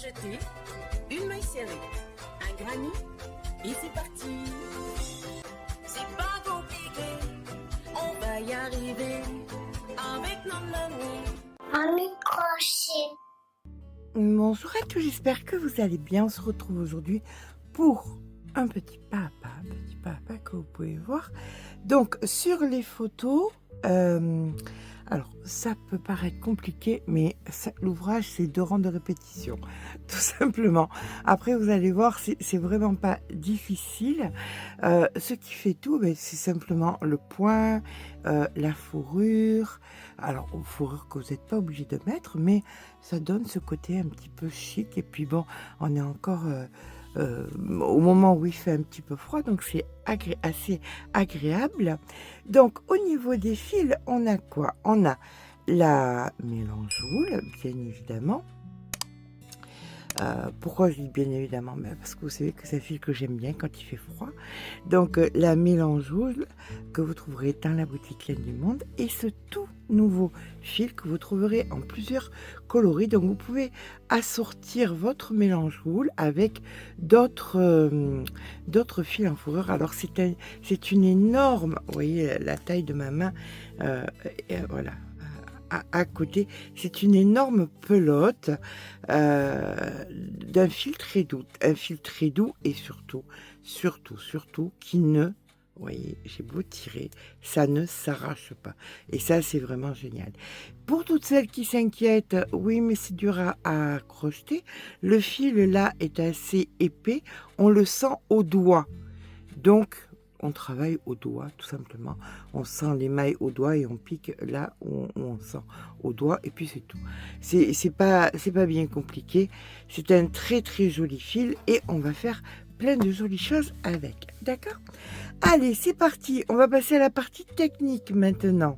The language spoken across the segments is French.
jeter, une maille serrée, un granit, et c'est parti. C'est pas compliqué, on va y arriver avec nos amis. Un micro-chip. Bonjour à tous, j'espère que vous allez bien. On se retrouve aujourd'hui pour un petit papa que vous pouvez voir. Donc sur les photos, alors ça peut paraître compliqué, mais l'ouvrage c'est 2 rangs de répétition, tout simplement. Après vous allez voir, c'est vraiment pas difficile. Ce qui fait tout, c'est simplement le point, la fourrure. Alors fourrure que vous n'êtes pas obligé de mettre, mais ça donne ce côté un petit peu chic. Et puis bon, on est encore au moment où il fait un petit peu froid, donc c'est assez agréable. Donc au niveau des fils, on a quoi? On a la mélangeoule, bien évidemment. Pourquoi je dis bien évidemment? Parce que vous savez que c'est un fil que j'aime bien quand il fait froid. Donc la mélangeoule que vous trouverez dans la boutique Laine du Monde, et ce tout nouveau fil que vous trouverez en plusieurs coloris. Donc vous pouvez assortir votre mélangeoule avec d'autres fils en fourrure. Alors c'est une énorme, vous voyez la taille de ma main, voilà. À côté, c'est une énorme pelote d'un fil très doux, et surtout qui ne, vous voyez, j'ai beau tirer, ça ne s'arrache pas, et ça c'est vraiment génial. Pour toutes celles qui s'inquiètent, oui mais c'est dur à crocheter, le fil là est assez épais, on le sent au doigt, donc on travaille au doigt, tout simplement. On sent les mailles au doigt et on pique là où on sent au doigt, et puis c'est tout. C'est pas bien compliqué. C'est un très très joli fil et on va faire plein de jolies choses avec. D'accord? Allez, c'est parti. On va passer à la partie technique maintenant.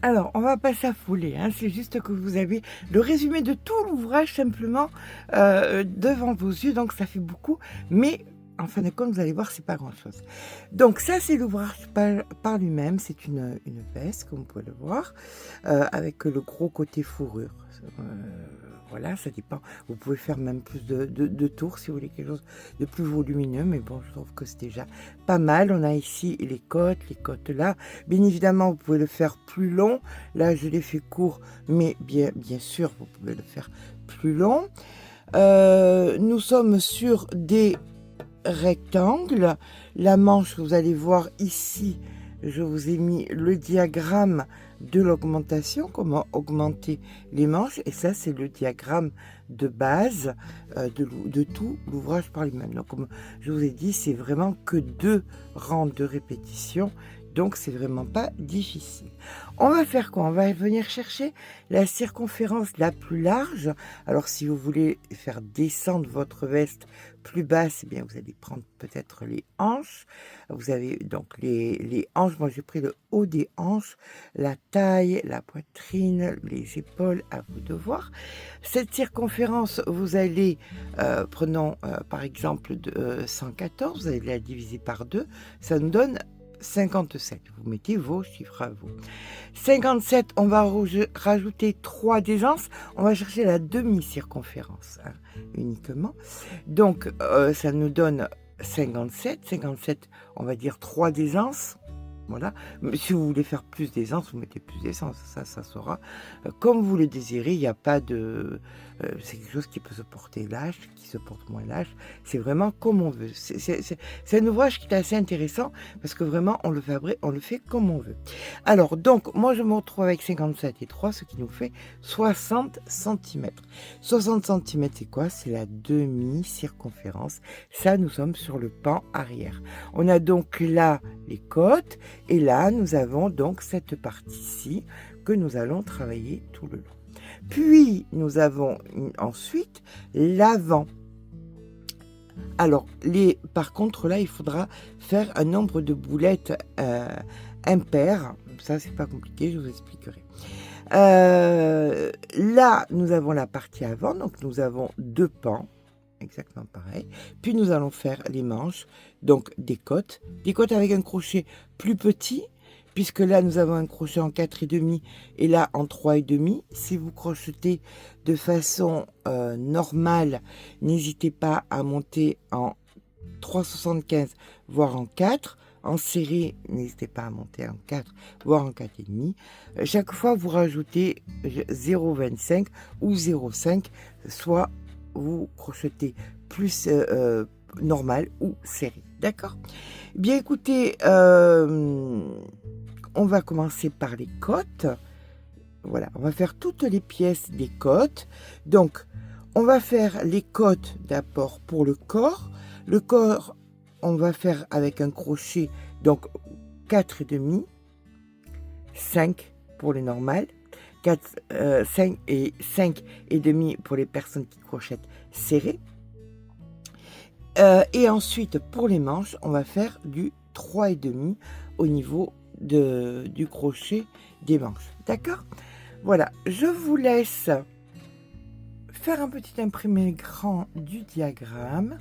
Alors, on va pas s'affoler, hein. C'est juste que vous avez le résumé de tout l'ouvrage simplement devant vos yeux, donc ça fait beaucoup, mais en fin de compte, vous allez voir, c'est pas grand chose. Donc ça, c'est l'ouvrage par lui-même. C'est une veste, comme vous pouvez le voir, avec le gros côté fourrure. Voilà, ça dépend. Vous pouvez faire même plus de tours si vous voulez quelque chose de plus volumineux, mais bon, je trouve que c'est déjà pas mal. On a ici les côtes là. Bien évidemment, vous pouvez le faire plus long. Là, je l'ai fait court, mais bien sûr, vous pouvez le faire plus long. Nous sommes sur des rectangle. La manche, vous allez voir ici, je vous ai mis le diagramme de l'augmentation, comment augmenter les manches, et ça c'est le diagramme de base de tout l'ouvrage par lui-même. Donc comme je vous ai dit, c'est vraiment que 2 rangs de répétition, donc c'est vraiment pas difficile. On va faire quoi? On va venir chercher la circonférence la plus large. Alors si vous voulez faire descendre votre veste plus basse, eh bien vous allez prendre peut-être les hanches. Vous avez donc les hanches. Moi j'ai pris le haut des hanches, la taille, la poitrine, les épaules, à vous de voir. Cette circonférence, vous allez, prenons par exemple 114, vous allez la diviser par 2, ça nous donne 57. Vous mettez vos chiffres à vous. 57, on va rajouter 3 d'aisance. On va chercher la demi-circonférence, hein, uniquement. Donc, ça nous donne 57. 57, on va dire 3 d'aisance. Voilà. Mais si vous voulez faire plus d'aisance, vous mettez plus d'aisance. Ça sera comme vous le désirez. Il n'y a pas de... c'est quelque chose qui peut se porter lâche, qui se porte moins lâche. C'est vraiment comme on veut. C'est un ouvrage qui est assez intéressant parce que vraiment, on le fait comme on veut. Alors, donc, moi, je me retrouve avec 57 et 3, ce qui nous fait 60 cm. 60 cm, c'est quoi? C'est la demi-circonférence. Ça, nous sommes sur le pan arrière. On a donc là les côtes. Et là, nous avons donc cette partie-ci que nous allons travailler tout le long. Puis, nous avons ensuite l'avant. Alors, par contre, là, il faudra faire un nombre de boulettes impair. Ça, c'est pas compliqué, je vous expliquerai. Là, nous avons la partie avant, donc nous avons 2 pans. Exactement pareil. Puis nous allons faire les manches, donc des côtes avec un crochet plus petit, puisque là nous avons un crochet en 4,5 et là en 3,5. Si vous crochetez de façon normale, n'hésitez pas à monter en 3,75 voire en 4. En serré, n'hésitez pas à monter en 4 voire en 4,5. Chaque fois vous rajoutez 0,25 ou 0,5, soit vous crochetez plus normal ou serré, d'accord. Bien écoutez, on va commencer par les côtes. Voilà, on va faire toutes les pièces des côtes. Donc on va faire les côtes d'abord pour le corps. Le corps, on va faire avec un crochet, donc 4,5, 5 pour les normales, 5 et 5,5 pour les personnes qui crochettent serré. Et ensuite, pour les manches, on va faire du 3,5 au niveau du crochet des manches. D'accord? Voilà, je vous laisse faire un petit imprimé grand du diagramme.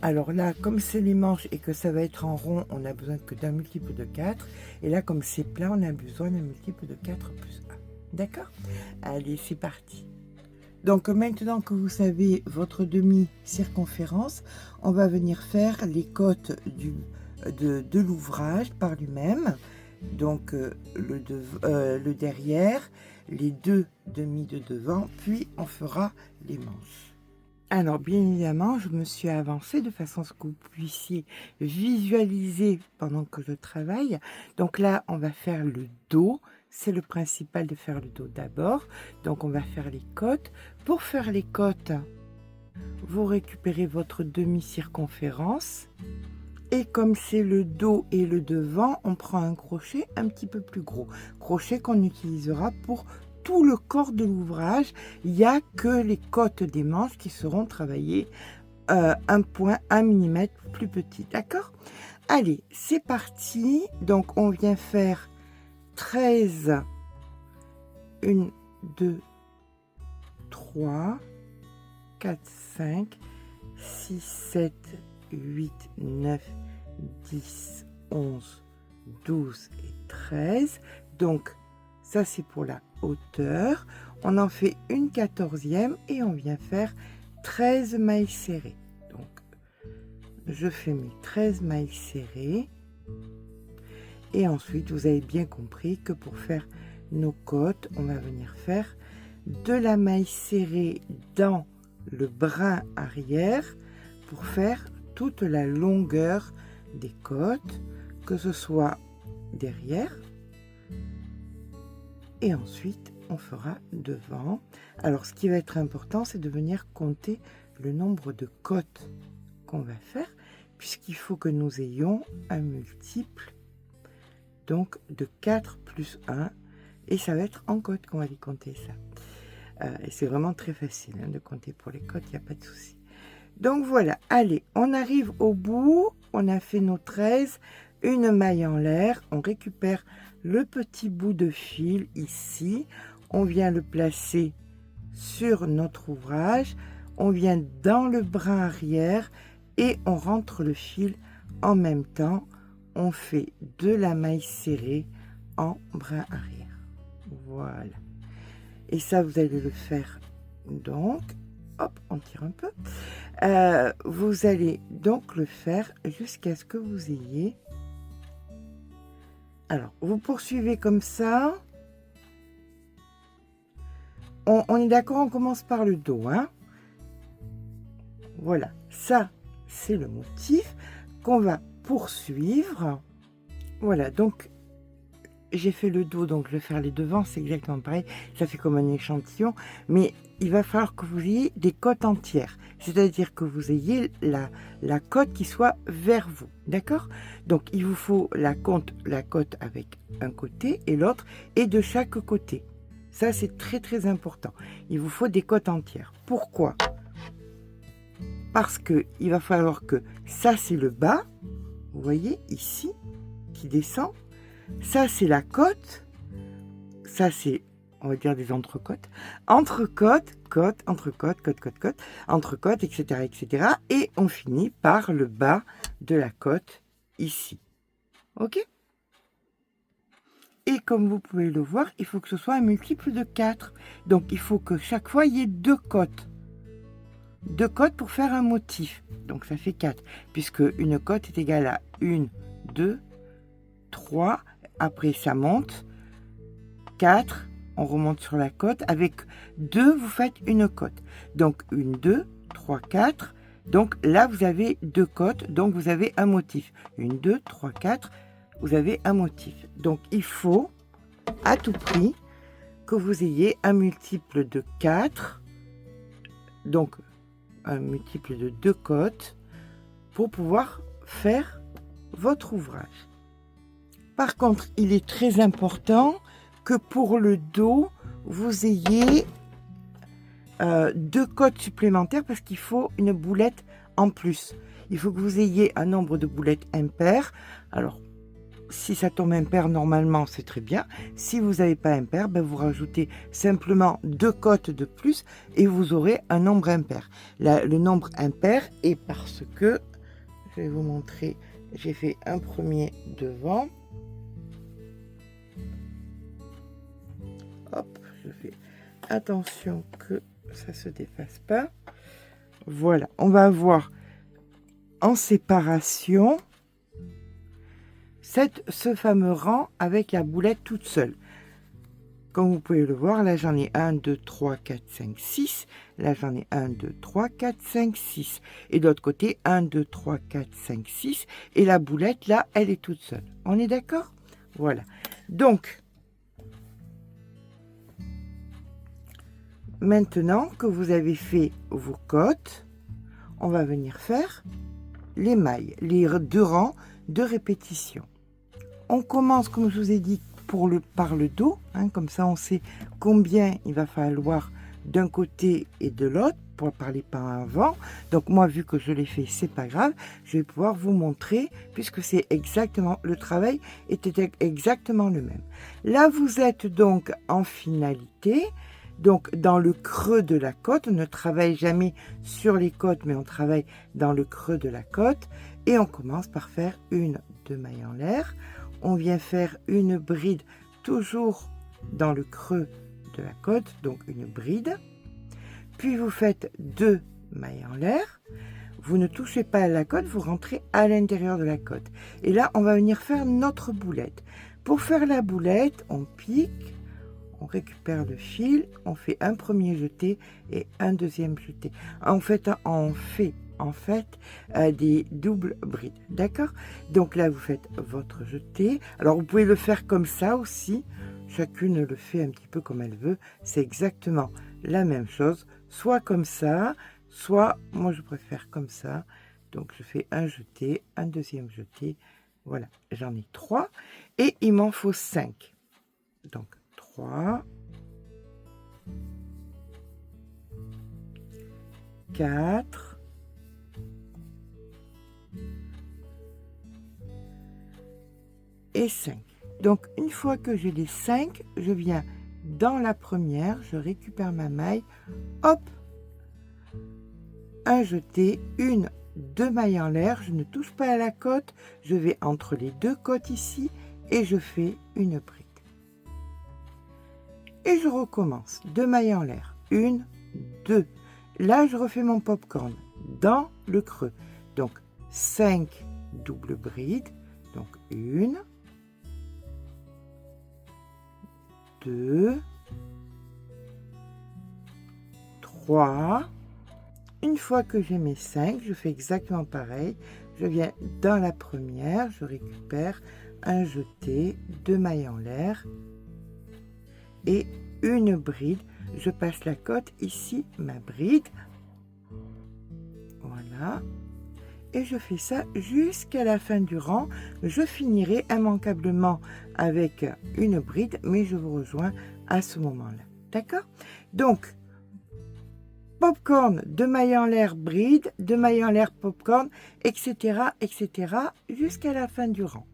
Alors là, comme c'est les manches et que ça va être en rond, on a besoin que d'un multiple de 4. Et là, comme c'est plat, on a besoin d'un multiple de 4 plus 1. D'accord? Allez, c'est parti. Donc maintenant que vous savez votre demi-circonférence, on va venir faire les côtes de l'ouvrage par lui-même. Donc le derrière, les deux demi de devant, puis on fera les manches. Alors, bien évidemment, je me suis avancée de façon à ce que vous puissiez visualiser pendant que je travaille. Donc là, on va faire le dos. C'est le principal de faire le dos d'abord. Donc, on va faire les côtes. Pour faire les côtes, vous récupérez votre demi-circonférence. Et comme c'est le dos et le devant, on prend un crochet un petit peu plus gros. Crochet qu'on utilisera pour tout le corps de l'ouvrage. Il n'y a que les côtes des manches qui seront travaillées un point, 1 mm plus petit. D'accord? Allez, c'est parti. Donc, on vient faire 13, 1, 2, 3, 4, 5, 6, 7, 8, 9, 10, 11, 12 et 13. Donc, ça, c'est pour la hauteur. On en fait une 14e et on vient faire 13 mailles serrées. Donc, je fais mes 13 mailles serrées. Et ensuite, vous avez bien compris que pour faire nos côtes, on va venir faire de la maille serrée dans le brin arrière pour faire toute la longueur des côtes, que ce soit derrière. Et ensuite, on fera devant. Alors, ce qui va être important, c'est de venir compter le nombre de côtes qu'on va faire, puisqu'il faut que nous ayons un multiple, donc de 4 plus 1. Et ça va être en côtes qu'on va les compter, ça. Et c'est vraiment très facile hein, de compter pour les côtes, il n'y a pas de souci. Donc voilà, allez, on arrive au bout. On a fait nos 13, une maille en l'air. On récupère le petit bout de fil ici, on vient le placer sur notre ouvrage, on vient dans le brin arrière et on rentre le fil en même temps. On fait de la maille serrée en brin arrière. Voilà. Et ça, vous allez le faire donc, hop, on tire un peu. Vous allez donc le faire jusqu'à ce que vous ayez. Alors, vous poursuivez comme ça. On est d'accord, on commence par le dos. Hein. Voilà, ça, c'est le motif qu'on va poursuivre. Voilà, donc, j'ai fait le dos, donc je vais faire les devants, c'est exactement pareil. Ça fait comme un échantillon, mais il va falloir que vous ayez des côtes entières. C'est-à-dire que vous ayez la côte qui soit vers vous, d'accord? Donc, il vous faut la côte avec un côté et l'autre, et de chaque côté. Ça, c'est très, très important. Il vous faut des côtes entières. Pourquoi? Parce que il va falloir que ça, c'est le bas, vous voyez, ici, qui descend. Ça, c'est la côte. Ça, c'est, on va dire, des entrecôtes. Entrecôte, côte, entrecôte, côte, côte, côte, entrecôte, etc., etc. Et on finit par le bas de la côte ici. OK? Et comme vous pouvez le voir, il faut que ce soit un multiple de 4. Donc il faut que chaque fois, il y ait 2 cotes. 2 cotes pour faire un motif. Donc ça fait 4. Puisque une cote est égale à 1, 2, 3. Après, ça monte. 4. On remonte sur la cote. Avec 2, vous faites une cote. Donc 1, 2, 3, 4. Donc là, vous avez 2 cotes. Donc vous avez un motif. 1, 2, 3, 4. Vous avez un motif. Donc il faut à tout prix que vous ayez un multiple de 4, donc un multiple de 2 cotes pour pouvoir faire votre ouvrage. Par contre, il est très important que pour le dos, vous ayez 2 cotes supplémentaires parce qu'il faut une boulette en plus. Il faut que vous ayez un nombre de boulettes impair. Alors, si ça tombe impair, normalement, c'est très bien. Si vous n'avez pas impair, ben vous rajoutez simplement 2 cotes de plus et vous aurez un nombre impair. Là, le nombre impair est parce que, je vais vous montrer, j'ai fait un premier devant. Hop, je fais attention que ça ne se défasse pas. Voilà, on va avoir en séparation ce fameux rang avec la boulette toute seule. Comme vous pouvez le voir, là j'en ai 1, 2, 3, 4, 5, 6. Là j'en ai 1, 2, 3, 4, 5, 6. Et de l'autre côté, 1, 2, 3, 4, 5, 6. Et la boulette, là, elle est toute seule. On est d'accord? Voilà. Donc, maintenant que vous avez fait vos cotes, on va venir faire les mailles, les 2 rangs de répétition. On commence, comme je vous ai dit, par le dos, hein, comme ça on sait combien il va falloir d'un côté et de l'autre pour parler par avant. Donc moi, vu que je l'ai fait, c'est pas grave, je vais pouvoir vous montrer puisque c'est exactement, le travail était exactement le même. Là, vous êtes donc en finalité, donc dans le creux de la côte. On ne travaille jamais sur les côtes, mais on travaille dans le creux de la côte. Et on commence par faire une 2 mailles en l'air. On vient faire une bride toujours dans le creux de la côte, donc une bride. Puis vous faites 2 mailles en l'air. Vous ne touchez pas à la côte, vous rentrez à l'intérieur de la côte. Et là, on va venir faire notre boulette. Pour faire la boulette, on pique, on récupère le fil, on fait un premier jeté et un deuxième jeté. En fait, des doubles brides, d'accord? Donc là, vous faites votre jeté. Alors, vous pouvez le faire comme ça aussi. Chacune le fait un petit peu comme elle veut. C'est exactement la même chose. Soit comme ça, soit, moi, je préfère comme ça. Donc, je fais un jeté, un deuxième jeté. Voilà, j'en ai 3. Et il m'en faut 5. Donc, 3, 4, et 5. Donc une fois que j'ai les 5, je viens dans la première, je récupère ma maille, hop, un jeté, une 2 mailles en l'air, je ne touche pas à la côte, je vais entre les 2 côtes ici et je fais une bride. Et je recommence, 2 mailles en l'air, 1, 2. Là, je refais mon popcorn dans le creux. Donc 5 doubles brides, donc 1, 2, 3. Une fois que j'ai mes 5, je fais exactement pareil. Je viens dans la première, je récupère un jeté, 2 mailles en l'air et une bride. Je passe la côte ici, ma bride. Voilà. Et je fais ça jusqu'à la fin du rang. Je finirai immanquablement avec une bride, mais je vous rejoins à ce moment-là. D'accord? Donc, popcorn, 2 mailles en l'air, bride, 2 mailles en l'air, popcorn, etc., etc., jusqu'à la fin du rang.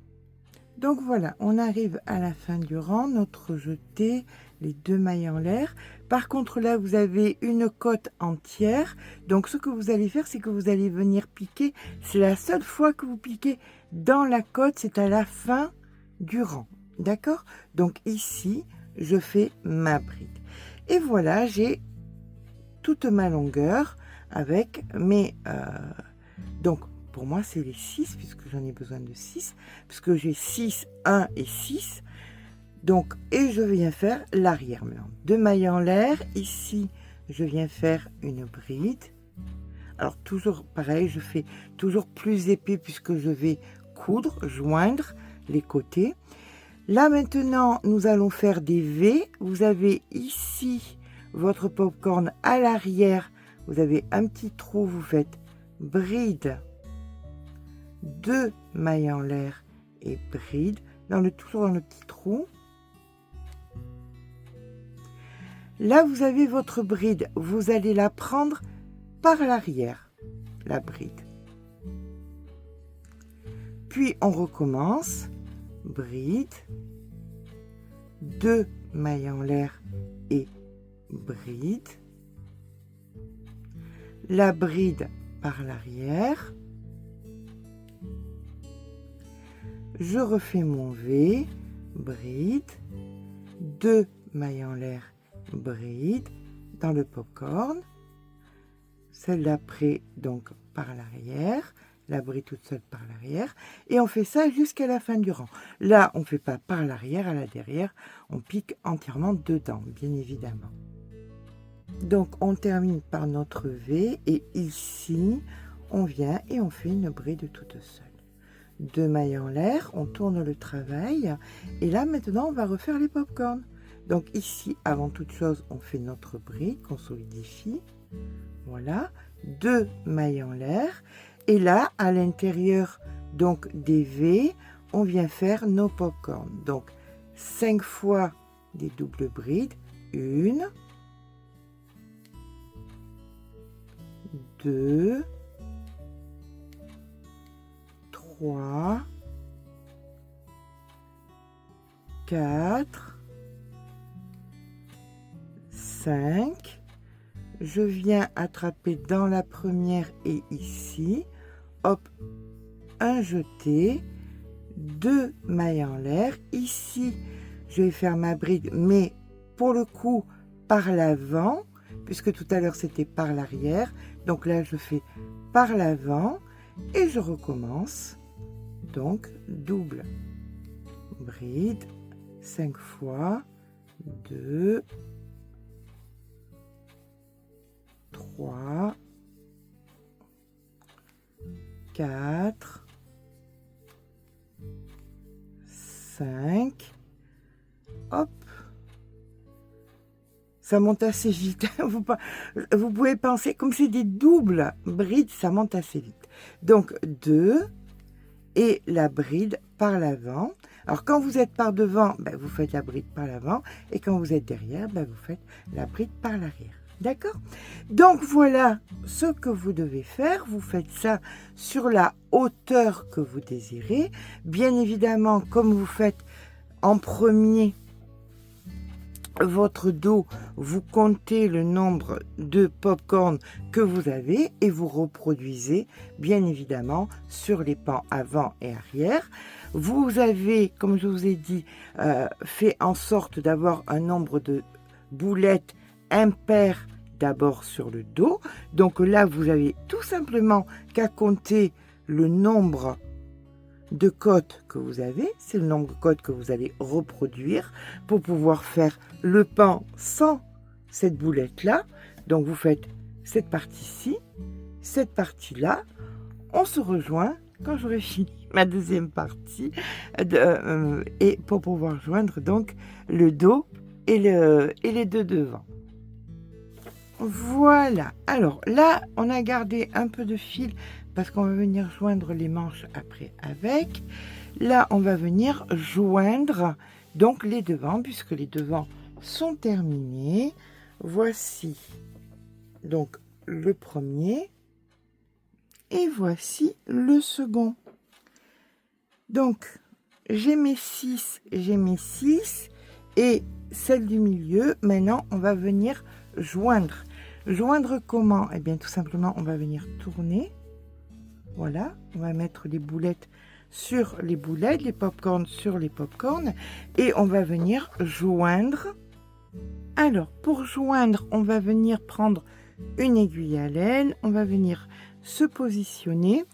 Donc voilà, on arrive à la fin du rang, notre jeté, les 2 mailles en l'air. Par contre, là, vous avez une côte entière. Donc, ce que vous allez faire, c'est que vous allez venir piquer. C'est la seule fois que vous piquez dans la côte, c'est à la fin du rang. D'accord? Donc ici, je fais ma bride. Et voilà, j'ai toute ma longueur avec mes... donc, pour moi, c'est les 6, puisque j'en ai besoin de 6, puisque j'ai 6, 1 et 6. Donc, et je viens faire l'arrière maintenant. 2 mailles en l'air. Ici, je viens faire une bride. Alors, toujours pareil, je fais toujours plus épais puisque je vais coudre, joindre les côtés. Là, maintenant, nous allons faire des V. Vous avez ici votre popcorn à l'arrière. Vous avez un petit trou, vous faites bride, 2 mailles en l'air et bride, toujours dans le petit trou. Là, vous avez votre bride. Vous allez la prendre par l'arrière, la bride. Puis, on recommence. Bride, 2 mailles en l'air et bride. La bride par l'arrière. Je refais mon V, bride, 2 mailles en l'air, bride, dans le popcorn. Celle d'après, donc par l'arrière, la bride toute seule par l'arrière. Et on fait ça jusqu'à la fin du rang. Là, on ne fait pas par l'arrière, à la derrière, on pique entièrement dedans, bien évidemment. Donc, on termine par notre V et ici, on vient et on fait une bride toute seule. 2 mailles en l'air, on tourne le travail et là, maintenant, on va refaire les popcorns. Donc ici, avant toute chose, on fait notre bride qu'on solidifie. Voilà, 2 mailles en l'air. Et là, à l'intérieur donc des V, on vient faire nos popcorns. Donc 5 fois des doubles brides. 1, 2, 3, 4, 5. Je viens attraper dans la première et ici. Hop, un jeté, 2 mailles en l'air. Ici, je vais faire ma bride, mais pour le coup, par l'avant, puisque tout à l'heure, c'était par l'arrière. Donc là, je fais par l'avant et je recommence. Donc, double bride, 5 fois, 2, 3, 4, 5, hop, ça monte assez vite. Vous pouvez penser, comme c'est des doubles brides, ça monte assez vite. Donc 2 et la bride par l'avant. Alors quand vous êtes par devant, ben, vous faites la bride par l'avant, et quand vous êtes derrière, ben, vous faites la bride par l'arrière. D'accord? Donc voilà ce que vous devez faire. Vous faites ça sur la hauteur que vous désirez. Bien évidemment, comme vous faites en premier votre dos, vous comptez le nombre de popcorn que vous avez et vous reproduisez bien évidemment sur les pans avant et arrière. Vous avez, comme je vous ai dit, fait en sorte d'avoir un nombre de boulettes impair d'abord sur le dos. Donc là, vous avez tout simplement qu'à compter le nombre de côtes que vous avez. C'est le nombre de côtes que vous allez reproduire pour pouvoir faire le pan sans cette boulette-là. Donc vous faites cette partie-ci, cette partie-là. On se rejoint quand j'aurai fini ma deuxième partie et pour pouvoir joindre donc le dos et les deux devant. Voilà, alors là on a gardé un peu de fil parce qu'on va venir joindre les manches après avec. Là on va venir joindre donc les devants puisque les devants sont terminés. Voici donc le premier et voici le second. Donc j'ai mes 6 et celle du milieu. Maintenant on va venir joindre. Joindre comment? Eh bien tout simplement on va venir tourner. Voilà, on va mettre les boulettes sur les boulettes, les pop-corn sur les pop-corn, et on va venir joindre. Alors, pour joindre, on va venir prendre une aiguille à laine, on va venir se positionner.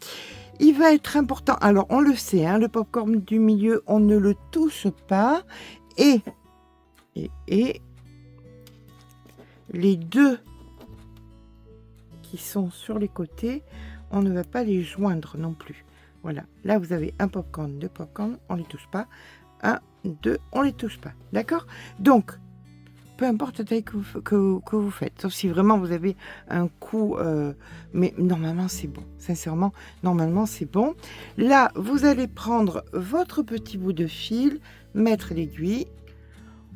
Il va être important, alors on le sait, hein, le pop-corn du milieu, on ne le touche pas, et les deux qui sont sur les côtés, on ne va pas les joindre non plus. Voilà, là vous avez un popcorn, deux popcorn, on les touche pas. Un, deux, on les touche pas. D'accord? Donc, peu importe la taille que vous faites, sauf si vraiment vous avez un coup, mais normalement c'est bon. Sincèrement, normalement c'est bon. Là, vous allez prendre votre petit bout de fil, mettre l'aiguille.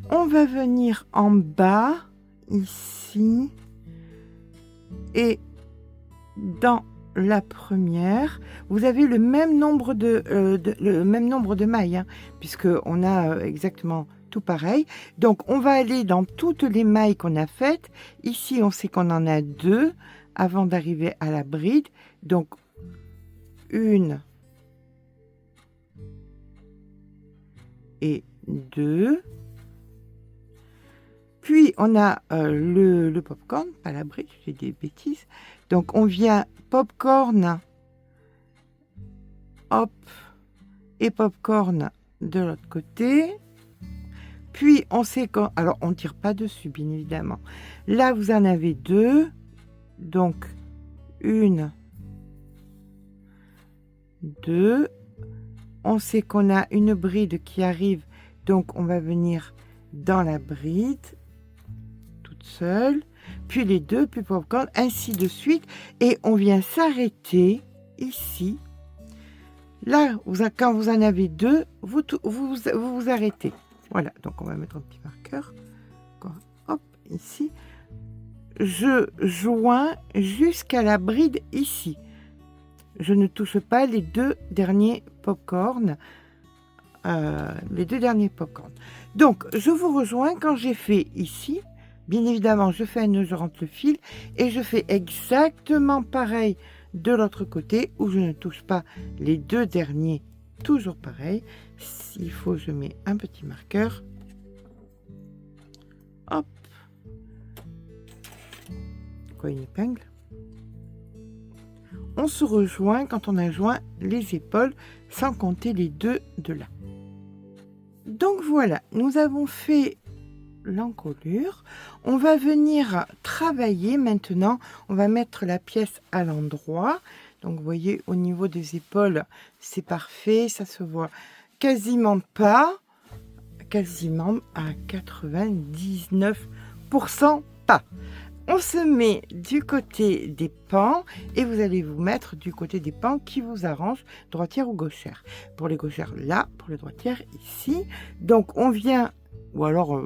On va venir en bas, ici, et dans la première, vous avez le même nombre de mailles, hein, puisque on a exactement tout pareil. Donc on va aller dans toutes les mailles qu'on a faites. Ici on sait qu'on en a 2 avant d'arriver à la bride. Donc 1 et 2. Puis on a le popcorn, pas la bride, j'ai des bêtises. Donc on vient popcorn, hop, et popcorn de l'autre côté. Puis on sait qu'on... Alors on ne tire pas dessus, bien évidemment. Là vous en avez 2. Donc 1, 2. On sait qu'on a une bride qui arrive. Donc on va venir dans la bride. Seul, puis les 2, puis popcorn, ainsi de suite, et on vient s'arrêter ici. Là, quand vous en avez 2, vous arrêtez. Voilà, donc on va mettre un petit marqueur. Hop, ici. Je joins jusqu'à la bride ici. Je ne touche pas les 2 derniers popcorn. Donc, je vous rejoins quand j'ai fait ici. Bien évidemment, je fais un nœud, je rentre le fil et je fais exactement pareil de l'autre côté où je ne touche pas les 2 derniers, toujours pareil. S'il faut, je mets un petit marqueur. Hop. Quoi, une épingle? On se rejoint quand on a joint les épaules, sans compter les 2 de là. Donc voilà, nous avons fait l'encolure. On va venir travailler maintenant. On va mettre la pièce à l'endroit. Donc vous voyez, au niveau des épaules, c'est parfait. Ça se voit quasiment pas. Quasiment à 99% pas. On se met du côté des pans et vous allez vous mettre du côté des pans qui vous arrange, droitière ou gauchère. Pour les gauchères là, pour les droitières ici. Donc on vient... Ou alors,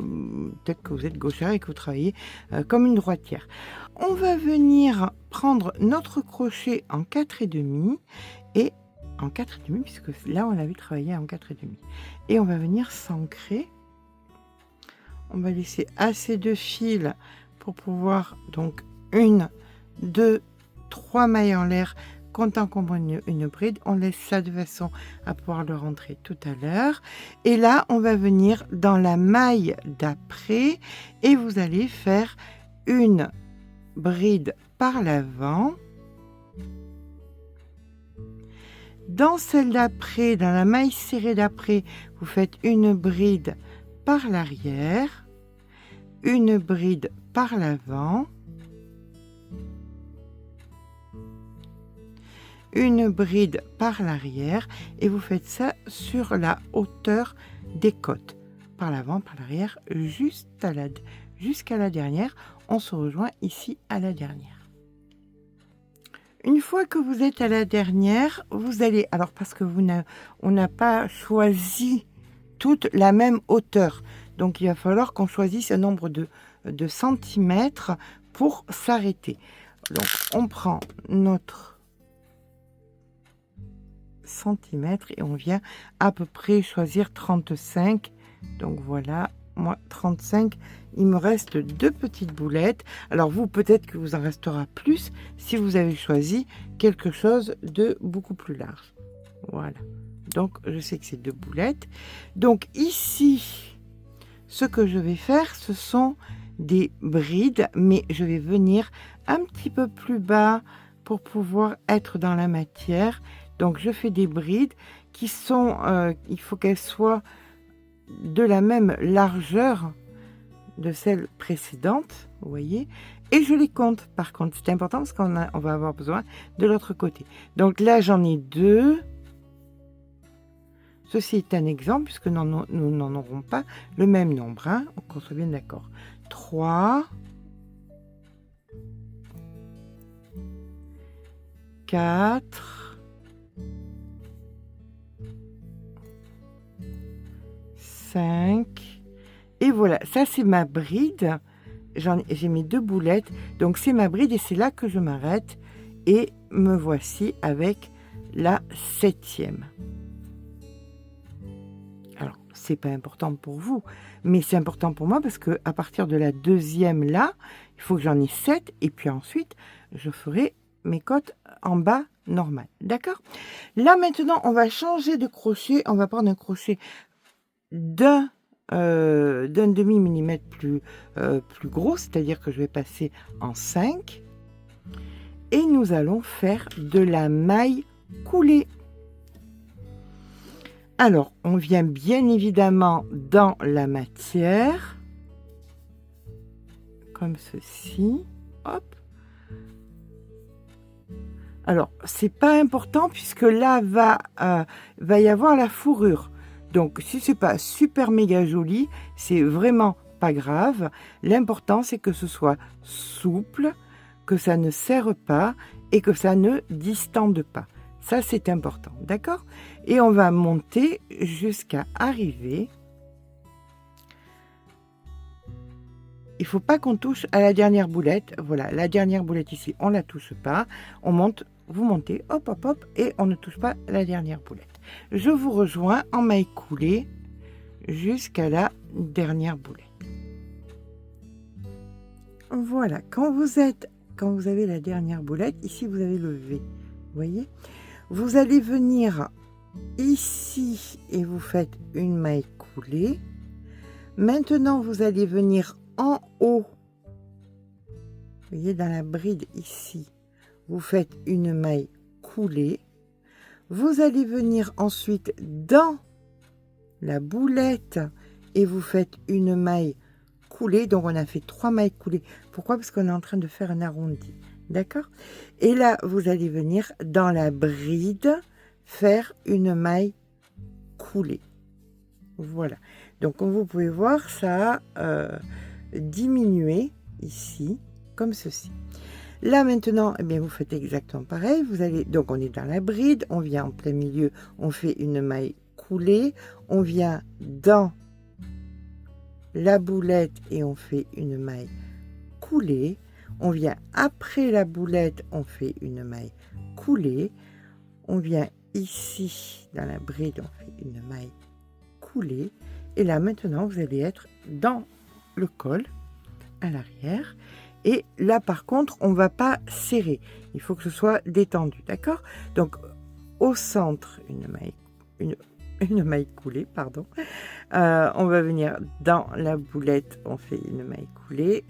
peut-être que vous êtes gauchère et que vous travaillez comme une droitière. On va venir prendre notre crochet en 4,5 et en 4,5, puisque là, on avait travaillé en 4,5. Et on va venir s'ancrer. On va laisser assez de fil pour pouvoir, donc, 1, 2, 3 mailles en l'air, comptant qu'on prend une bride, on laisse ça de façon à pouvoir le rentrer tout à l'heure. Et là, on va venir dans la maille d'après et vous allez faire une bride par l'avant. Dans celle d'après, dans la maille serrée d'après, vous faites une bride par l'arrière, une bride par l'avant, une bride par l'arrière et vous faites ça sur la hauteur des côtes, par l'avant, par l'arrière, jusqu'à la dernière. On se rejoint ici à la dernière. Une fois que vous êtes à la dernière, vous allez, alors parce que on n'a pas choisi toute la même hauteur, donc il va falloir qu'on choisisse un nombre de centimètres pour s'arrêter. Donc on prend notre centimètres et on vient à peu près choisir 35. Donc voilà, moi 35, il me reste 2 petites boulettes. Alors vous, peut-être que vous en restera plus si vous avez choisi quelque chose de beaucoup plus large. Voilà, Donc je sais que c'est 2 boulettes. Donc ici, ce que je vais faire, ce sont des brides, mais je vais venir un petit peu plus bas pour pouvoir être dans la matière. Donc je fais des brides qui sont, il faut qu'elles soient de la même largeur de celle précédente, vous voyez, et je les compte. Par contre, c'est important parce on va avoir besoin de l'autre côté. Donc là, j'en ai 2. Ceci est un exemple puisque nous n'en aurons pas le même nombre, hein, qu'on soit bien d'accord. 3, 4, 5, et voilà, ça c'est ma bride. J'ai mes 2 boulettes, donc c'est ma bride et c'est là que je m'arrête, et me voici avec la 7e. Alors, c'est pas important pour vous, mais c'est important pour moi parce que à partir de la 2e là, il faut que j'en ai 7 et puis ensuite je ferai mes côtes en bas normal. D'accord? Là maintenant, on va changer de crochet. On va prendre un crochet d'un demi-millimètre plus gros, c'est-à-dire que je vais passer en 5 et nous allons faire de la maille coulée. Alors, on vient bien évidemment dans la matière, comme ceci, hop. Alors, c'est pas important puisque là va y avoir la fourrure. Donc, si c'est pas super méga joli, c'est vraiment pas grave. L'important, c'est que ce soit souple, que ça ne serre pas et que ça ne distende pas. Ça, c'est important, d'accord? Et on va monter jusqu'à arriver. Il faut pas qu'on touche à la dernière boulette. Voilà, la dernière boulette ici, on la touche pas. On monte, vous montez, hop, hop, hop, et on ne touche pas la dernière boulette. Je vous rejoins en maille coulée jusqu'à la dernière boulette. Voilà, quand vous avez la dernière boulette, ici vous avez le V, vous voyez? Vous allez venir ici et vous faites une maille coulée. Maintenant, vous allez venir en haut. Vous voyez, dans la bride ici, vous faites une maille coulée. Vous allez venir ensuite dans la boulette et vous faites une maille coulée. Donc, on a fait 3 mailles coulées. Pourquoi? Parce qu'on est en train de faire un arrondi. D'accord? Et là, vous allez venir dans la bride faire une maille coulée. Voilà. Donc, comme vous pouvez voir, ça a diminué ici, comme ceci. Là, maintenant, eh bien, vous faites exactement pareil. Vous allez, donc, on est dans la bride, on vient en plein milieu, on fait une maille coulée, on vient dans la boulette et on fait une maille coulée. On vient après la boulette, on fait une maille coulée. On vient ici, dans la bride, on fait une maille coulée. Et là, maintenant, vous allez être dans le col, à l'arrière. Et là, par contre, on ne va pas serrer. Il faut que ce soit détendu, d'accord? Donc, au centre, une maille coulée, pardon. On va venir dans la boulette, on fait une maille coulée.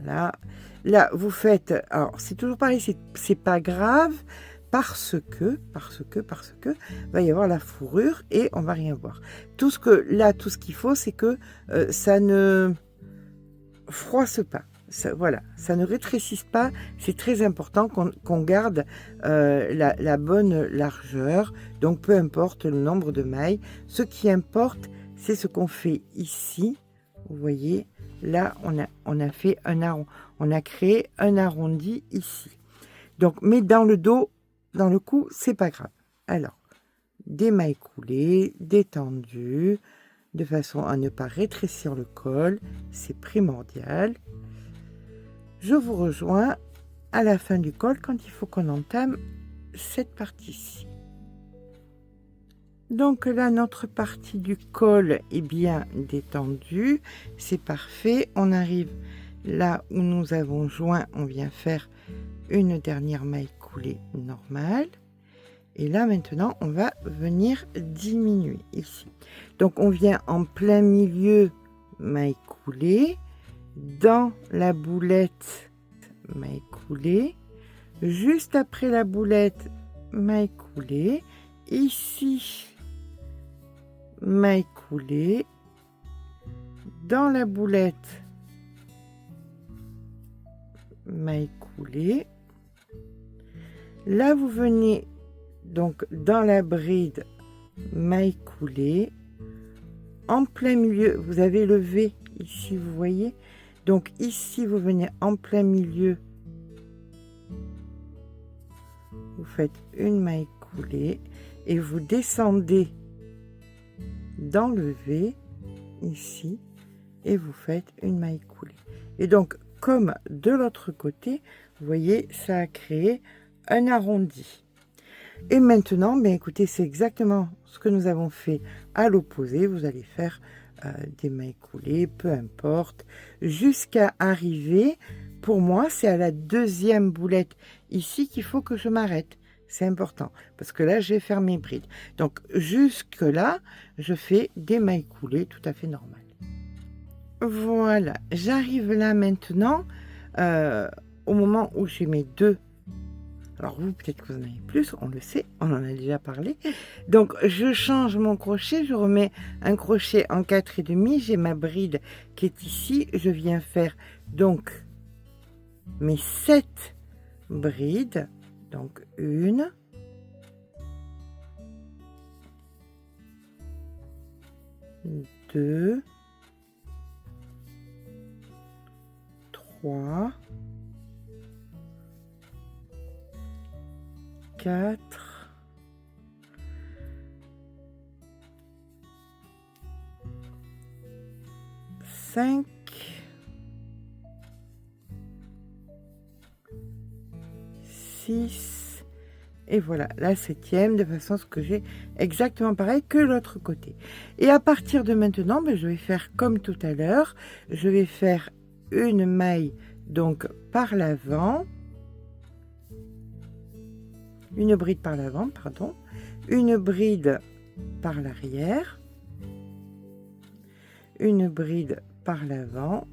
Voilà. Là, vous faites... Alors, c'est toujours pareil, c'est pas grave, parce que va y avoir la fourrure et on va rien voir. Tout ce qu'il faut, c'est que ça ne froisse pas. Ça, voilà, ça ne rétrécisse pas. C'est très important qu'on garde la bonne largeur. Donc, peu importe le nombre de mailles. Ce qui importe, c'est ce qu'on fait ici. Vous voyez, là, on a fait on a créé un arrondi ici. Donc, mais dans le dos, dans le cou, c'est pas grave. Alors, des mailles coulées, détendues, de façon à ne pas rétrécir le col, c'est primordial. Je vous rejoins à la fin du col quand il faut qu'on entame cette partie-ci. Donc là, notre partie du col est bien détendue, c'est parfait. On arrive là où nous avons joint, on vient faire une dernière maille coulée normale. Et là, maintenant, on va venir diminuer ici. Donc, on vient en plein milieu, maille coulée, dans la boulette, maille coulée, juste après la boulette, maille coulée, ici, maille coulée, dans la boulette, maille coulée. Là, vous venez donc dans la bride, maille coulée, en plein milieu, vous avez le V ici, vous voyez. Donc ici, vous venez en plein milieu, vous faites une maille coulée et vous descendez dans le V ici et vous faites une maille coulée. Et donc, comme de l'autre côté, vous voyez, ça a créé un arrondi. Et maintenant, ben écoutez, c'est exactement ce que nous avons fait à l'opposé. Vous allez faire des mailles coulées, peu importe, jusqu'à arriver, pour moi, c'est à la deuxième boulette ici qu'il faut que je m'arrête. C'est important, parce que là, je vais faire mes brides. Donc, jusque là, je fais des mailles coulées tout à fait normales. Voilà, j'arrive là maintenant, au moment où j'ai mes deux. Alors vous, peut-être que vous en avez plus, on le sait, on en a déjà parlé. Donc, je change mon crochet, je remets un crochet en 4,5, j'ai ma bride qui est ici. Je viens faire donc mes 7 brides. Donc, 1, 2, 3, 4, 5, 6, et voilà, la 7e, de façon à ce que j'ai exactement pareil que l'autre côté. Et à partir de maintenant, ben, je vais faire comme tout à l'heure, je vais faire une maille donc par l'avant, une bride par l'avant, pardon, une bride par l'arrière, une bride par l'avant,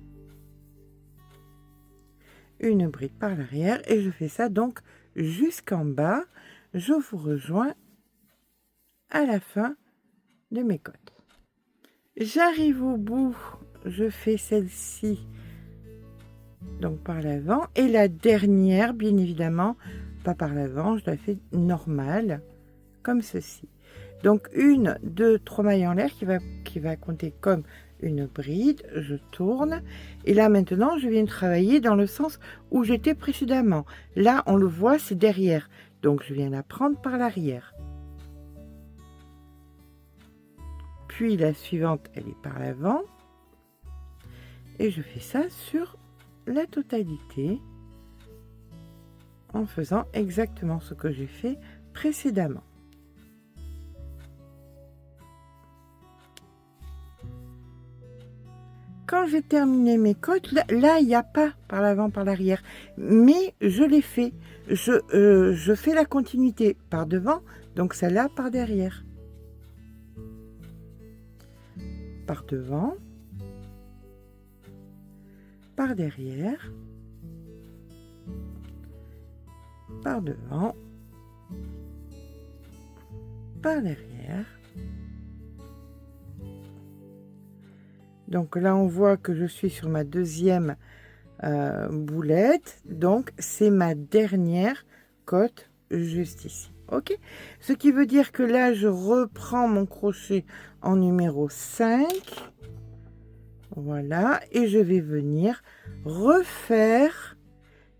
une bride par l'arrière, et je fais ça donc jusqu'en bas. Je vous rejoins à la fin de mes côtes. J'arrive au bout, je fais celle-ci donc par l'avant, et la dernière, bien évidemment, pas par l'avant, je la fais normale, comme ceci. Donc 1, 2, 3 mailles en l'air qui va compter comme une bride, je tourne, et là maintenant je viens travailler dans le sens où j'étais précédemment. Là on le voit, c'est derrière, donc je viens la prendre par l'arrière. Puis la suivante, elle est par l'avant, et je fais ça sur la totalité en faisant exactement ce que j'ai fait précédemment. Quand j'ai terminé mes côtes, là il n'y a pas par l'avant, par l'arrière, mais je l'ai fait. Je fais la continuité par devant, donc celle-là par derrière. Par devant, par derrière, par devant, par derrière. Donc là, on voit que je suis sur ma deuxième boulette. Donc, c'est ma dernière côte juste ici. OK? Ce qui veut dire que là, je reprends mon crochet en numéro 5. Voilà. Et je vais venir refaire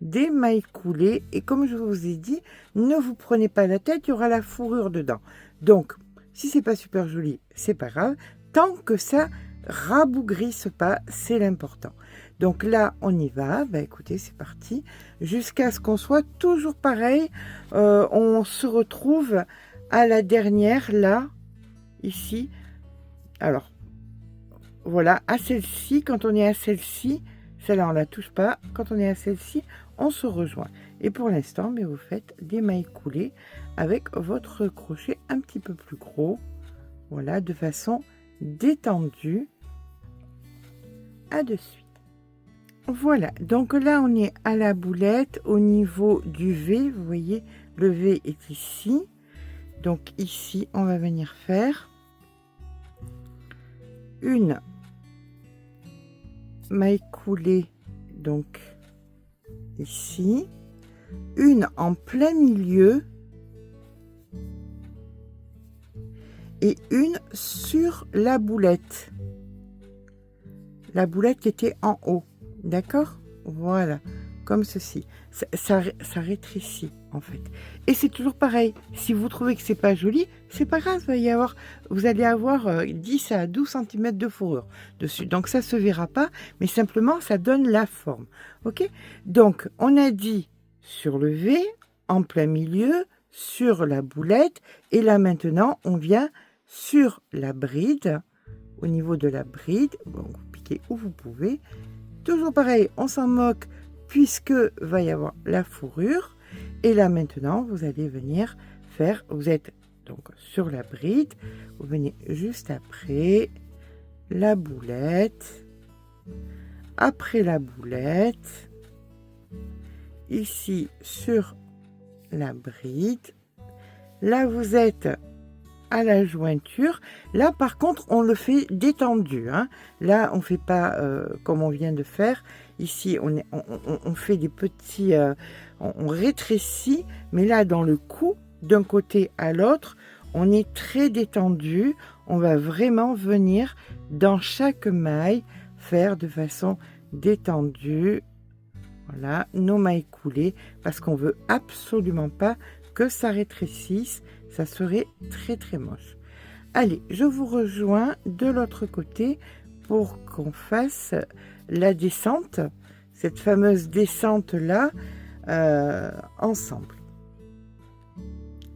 des mailles coulées. Et comme je vous ai dit, ne vous prenez pas la tête, il y aura la fourrure dedans. Donc, si c'est pas super joli, c'est pas grave. Tant que ça rabougrisse pas, c'est l'important. Donc là, on y va. Bah, écoutez, c'est parti. Jusqu'à ce qu'on soit toujours pareil. On se retrouve à la dernière, là, ici. Alors, voilà, à celle-ci, quand on est à celle-ci, celle-là, on la touche pas. Quand on est à celle-ci, on se rejoint. Et pour l'instant, mais vous faites des mailles coulées avec votre crochet un petit peu plus gros. Voilà, de façon détendue. À de suite. Voilà, donc là on est à la boulette au niveau du V. Vous voyez, le V est ici. Donc ici, on va venir faire une maille coulée, donc ici, une en plein milieu et une sur la boulette qui était en haut, d'accord, voilà, comme ceci. Ça rétrécit en fait, et c'est toujours pareil. Si vous trouvez que c'est pas joli, c'est pas grave, vous allez avoir 10 à 12 cm de fourrure dessus, donc ça se verra pas, mais simplement ça donne la forme. Ok, donc on a dit sur le V, en plein milieu, sur la boulette, et là maintenant on vient sur la bride. Au niveau de la bride, bon, vous piquez où vous pouvez, toujours pareil, on s'en moque puisque va y avoir la fourrure. Et là maintenant vous allez venir faire, vous êtes donc sur la bride, vous venez juste après la boulette, après la boulette, ici sur la bride. Là vous êtes à la jointure. Là par contre on le fait détendu, hein. Là on fait pas comme on vient de faire ici, on fait des petits on rétrécit, mais là dans le cou d'un côté à l'autre on est très détendu. On va vraiment venir dans chaque maille faire de façon détendue. Voilà, nos mailles coulées, parce qu'on veut absolument pas que ça rétrécisse, ça serait très moche. Allez, je vous rejoins de l'autre côté pour qu'on fasse la descente, cette fameuse descente là, ensemble.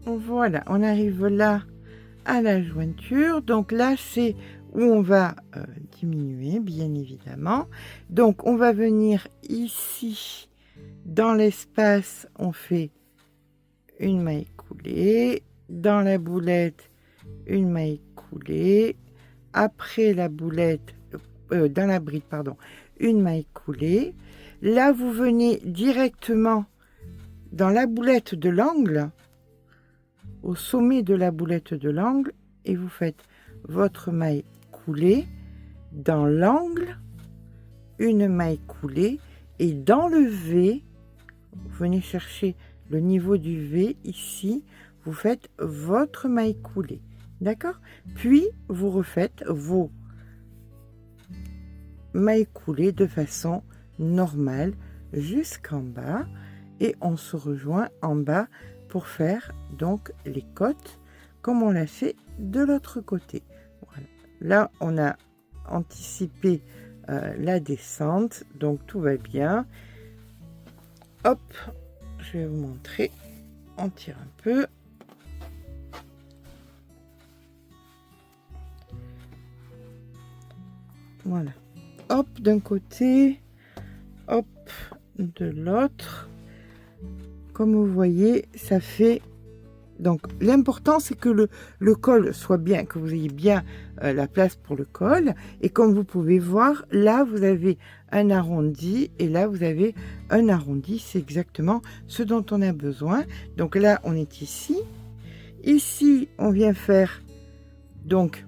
Voilà, on arrive là à la jointure, donc là c'est où on va diminuer, bien évidemment. Donc on va venir ici dans l'espace, on fait une maille coulée, dans la boulette une maille coulée, après la boulette dans la bride, pardon, une maille coulée. Là vous venez directement dans la boulette de l'angle, au sommet de la boulette de l'angle, et vous faites votre maille coulée dans l'angle, une maille coulée, et dans le V, vous venez chercher le niveau du V ici, vous faites votre maille coulée, d'accord, puis vous refaites vos mailles coulées de façon normale jusqu'en bas, et on se rejoint en bas pour faire donc les côtes comme on l'a fait de l'autre côté. Voilà. Là on a anticipé la descente, donc tout va bien. Hop, je vais vous montrer, on tire un peu. Voilà, hop d'un côté, hop de l'autre. Comme vous voyez, ça fait, donc l'important c'est que le col soit bien, que vous ayez bien la place pour le col, et comme vous pouvez voir, là vous avez un arrondi et là vous avez un arrondi, c'est exactement ce dont on a besoin. Donc là on est ici on vient faire donc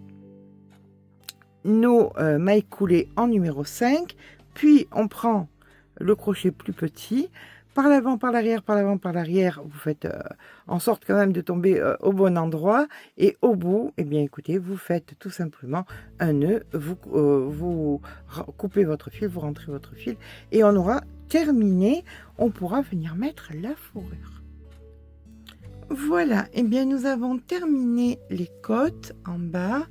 nos mailles coulées en numéro 5, puis on prend le crochet plus petit, par l'avant, par l'arrière, par l'avant, par l'arrière, vous faites en sorte quand même de tomber au bon endroit, et au bout, eh bien écoutez, vous faites tout simplement un nœud, vous coupez votre fil, vous rentrez votre fil, et on aura terminé. On pourra venir mettre la fourrure. Voilà, et bien nous avons terminé les côtes en bas,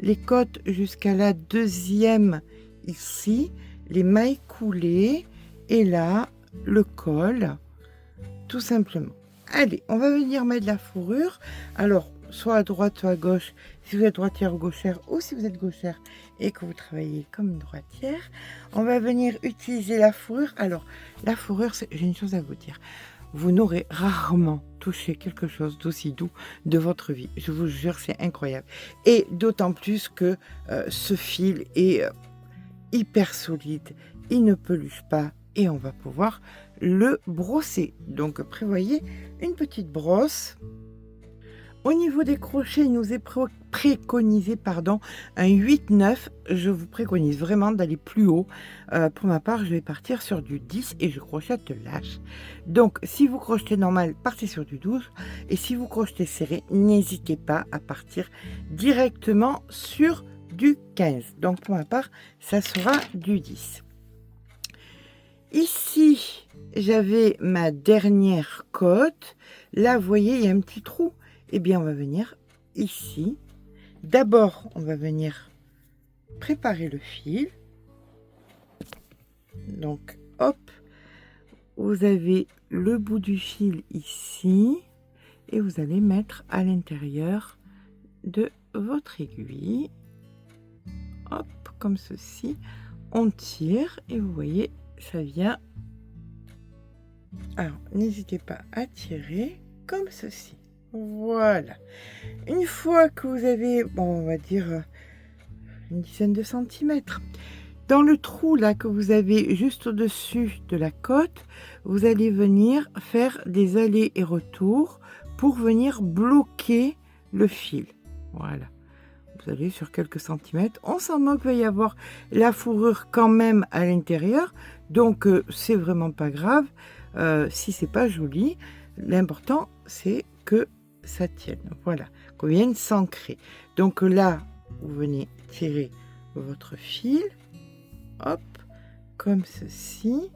les côtes jusqu'à la deuxième ici, les mailles coulées, et là le col, tout simplement. Allez, on va venir mettre la fourrure. Alors soit à droite, soit à gauche, si vous êtes droitière ou gauchère, ou si vous êtes gauchère et que vous travaillez comme une droitière. On va venir utiliser la fourrure. Alors, la fourrure, j'ai une chose à vous dire. Vous n'aurez rarement touché quelque chose d'aussi doux de votre vie. Je vous jure, c'est incroyable. Et d'autant plus que ce fil est hyper solide. Il ne peluche pas et on va pouvoir le brosser. Donc, prévoyez une petite brosse. Au niveau des crochets, il nous est préconisé un 8-9. Je vous préconise vraiment d'aller plus haut. Pour ma part, je vais partir sur du 10 et je crochette lâche. Donc, si vous crochetez normal, partez sur du 12. Et si vous crochetez serré, n'hésitez pas à partir directement sur du 15. Donc, pour ma part, ça sera du 10. Ici, j'avais ma dernière côte. Là, vous voyez, il y a un petit trou. Eh bien, on va venir ici. D'abord, on va venir préparer le fil. Donc, hop, vous avez le bout du fil ici. Et vous allez mettre à l'intérieur de votre aiguille. Hop, comme ceci. On tire et vous voyez, ça vient. Alors, n'hésitez pas à tirer comme ceci. Voilà. Une fois que vous avez, on va dire une dizaine de centimètres, dans le trou là que vous avez juste au-dessus de la côte, vous allez venir faire des allers et retours pour venir bloquer le fil. Voilà. Vous allez sur quelques centimètres. On s'en moque, il va y avoir la fourrure quand même à l'intérieur, donc c'est vraiment pas grave si c'est pas joli. L'important c'est que ça tienne, voilà, qu'on vienne s'ancrer. Donc là, vous venez tirer votre fil, hop, comme ceci.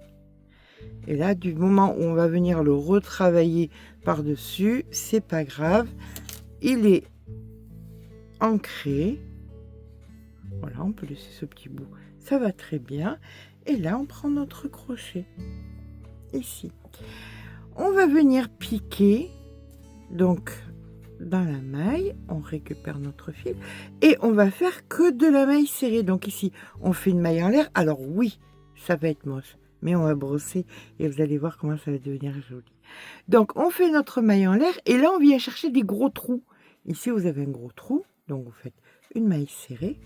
Et là, du moment où on va venir le retravailler par-dessus, c'est pas grave, il est ancré. Voilà, on peut laisser ce petit bout, ça va très bien. Et là, on prend notre crochet, ici. On va venir piquer. Donc, dans la maille, on récupère notre fil et on va faire que de la maille serrée. Donc ici, on fait une maille en l'air. Alors oui, ça va être moche, mais on va brosser et vous allez voir comment ça va devenir joli. Donc, on fait notre maille en l'air et là, on vient chercher des gros trous. Ici, vous avez un gros trou, donc vous faites une maille serrée.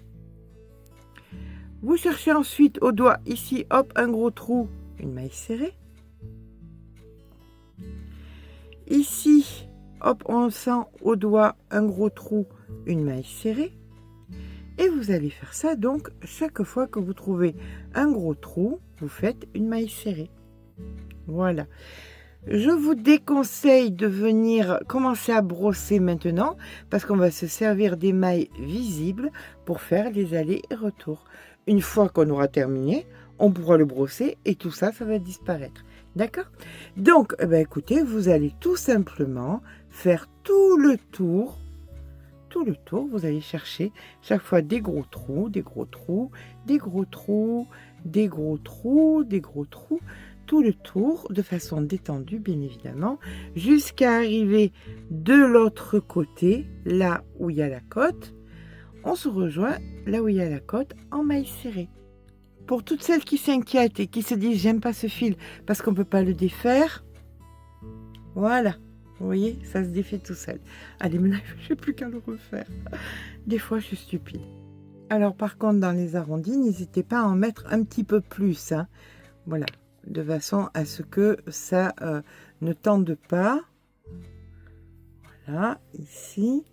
Vous cherchez ensuite au doigt, ici, hop, un gros trou, une maille serrée. Ici, hop, on sent au doigt un gros trou, une maille serrée. Et vous allez faire ça, donc, chaque fois que vous trouvez un gros trou, vous faites une maille serrée. Voilà. Je vous déconseille de venir commencer à brosser maintenant, parce qu'on va se servir des mailles visibles pour faire les allers et retours. Une fois qu'on aura terminé, on pourra le brosser et tout ça, ça va disparaître. D'accord? Donc, écoutez, vous allez tout simplement faire tout le tour, vous allez chercher chaque fois des gros trous, des gros trous, des gros trous, des gros trous, des gros trous, tout le tour de façon détendue, bien évidemment, jusqu'à arriver de l'autre côté, là où il y a la côte. On se rejoint là où il y a la côte en maille serrée. Pour toutes celles qui s'inquiètent et qui se disent j'aime pas ce fil parce qu'on peut pas le défaire, voilà. Vous voyez, ça se défait tout seul. Allez, maintenant, je n'ai plus qu'à le refaire. Des fois, je suis stupide. Alors, par contre, dans les arrondis, n'hésitez pas à en mettre un petit peu plus. Hein. Voilà, de façon à ce que ça ne tende pas. Voilà, ici.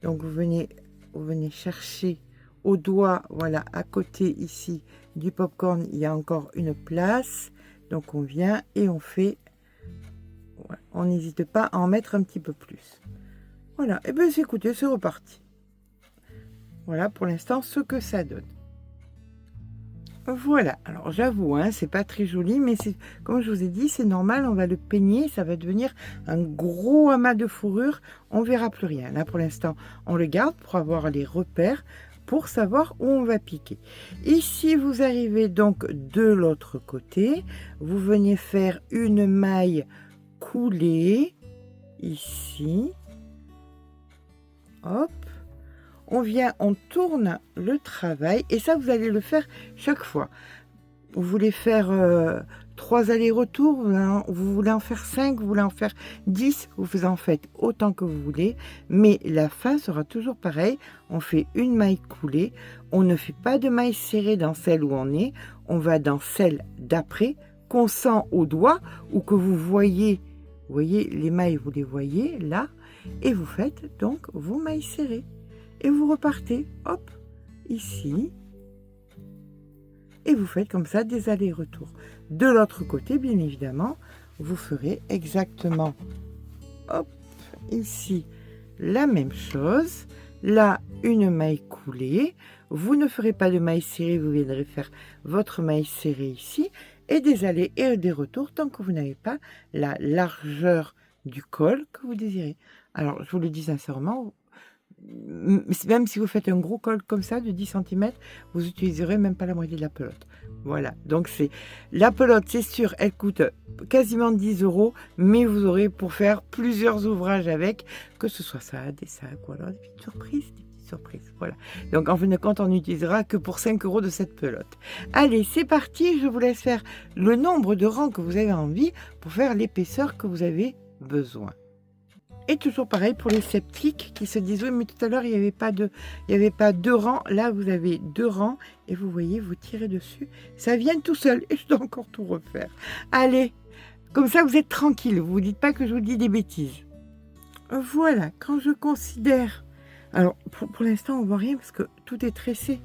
Donc, vous venez chercher au doigt, voilà, à côté ici du popcorn, il y a encore une place. Donc, on vient et on fait... On n'hésite pas à en mettre un petit peu plus. Voilà, et bien écoutez, c'est reparti. Voilà pour l'instant ce que ça donne. Voilà, alors j'avoue, hein, c'est pas très joli, mais c'est comme je vous ai dit, c'est normal, on va le peigner, ça va devenir un gros amas de fourrure, on verra plus rien. Là pour l'instant, on le garde pour avoir les repères, pour savoir où on va piquer. Ici, vous arrivez donc de l'autre côté, vous venez faire une maille coulée ici, hop, on vient, on tourne le travail, et ça, vous allez le faire chaque fois. Vous voulez faire 3 allers-retours, vous voulez en faire 5, vous voulez en faire 10, vous en faites autant que vous voulez, mais la fin sera toujours pareille. On fait une maille coulée, on ne fait pas de maille serrée dans celle où on est, on va dans celle d'après, qu'on sent au doigt, ou que vous voyez les mailles, vous les voyez là, et vous faites donc vos mailles serrées. Et vous repartez, hop, ici, et vous faites comme ça des allers-retours. De l'autre côté, bien évidemment, vous ferez exactement, hop, ici, la même chose. Là, une maille coulée. Vous ne ferez pas de maille serrée, vous viendrez faire votre maille serrée ici, et des allers et des retours tant que vous n'avez pas la largeur du col que vous désirez. Alors, je vous le dis sincèrement, même si vous faites un gros col comme ça de 10 cm, vous utiliserez même pas la moitié de la pelote. Voilà, donc c'est la pelote, c'est sûr, elle coûte quasiment 10 €, mais vous aurez pour faire plusieurs ouvrages avec, que ce soit ça, des sacs ou alors des petites surprises, voilà. Donc en fin de compte, on n'utilisera que pour 5 € de cette pelote. Allez, c'est parti, je vous laisse faire le nombre de rangs que vous avez envie pour faire l'épaisseur que vous avez besoin. Et toujours pareil pour les sceptiques qui se disent oui, mais tout à l'heure il n'y avait pas deux rangs. Là vous avez 2 rangs et vous voyez, vous tirez dessus, ça vient tout seul et je dois encore tout refaire. Allez, comme ça vous êtes tranquille, vous ne dites pas que je vous dis des bêtises. Voilà, quand je considère, alors pour l'instant on voit rien parce que tout est tressé,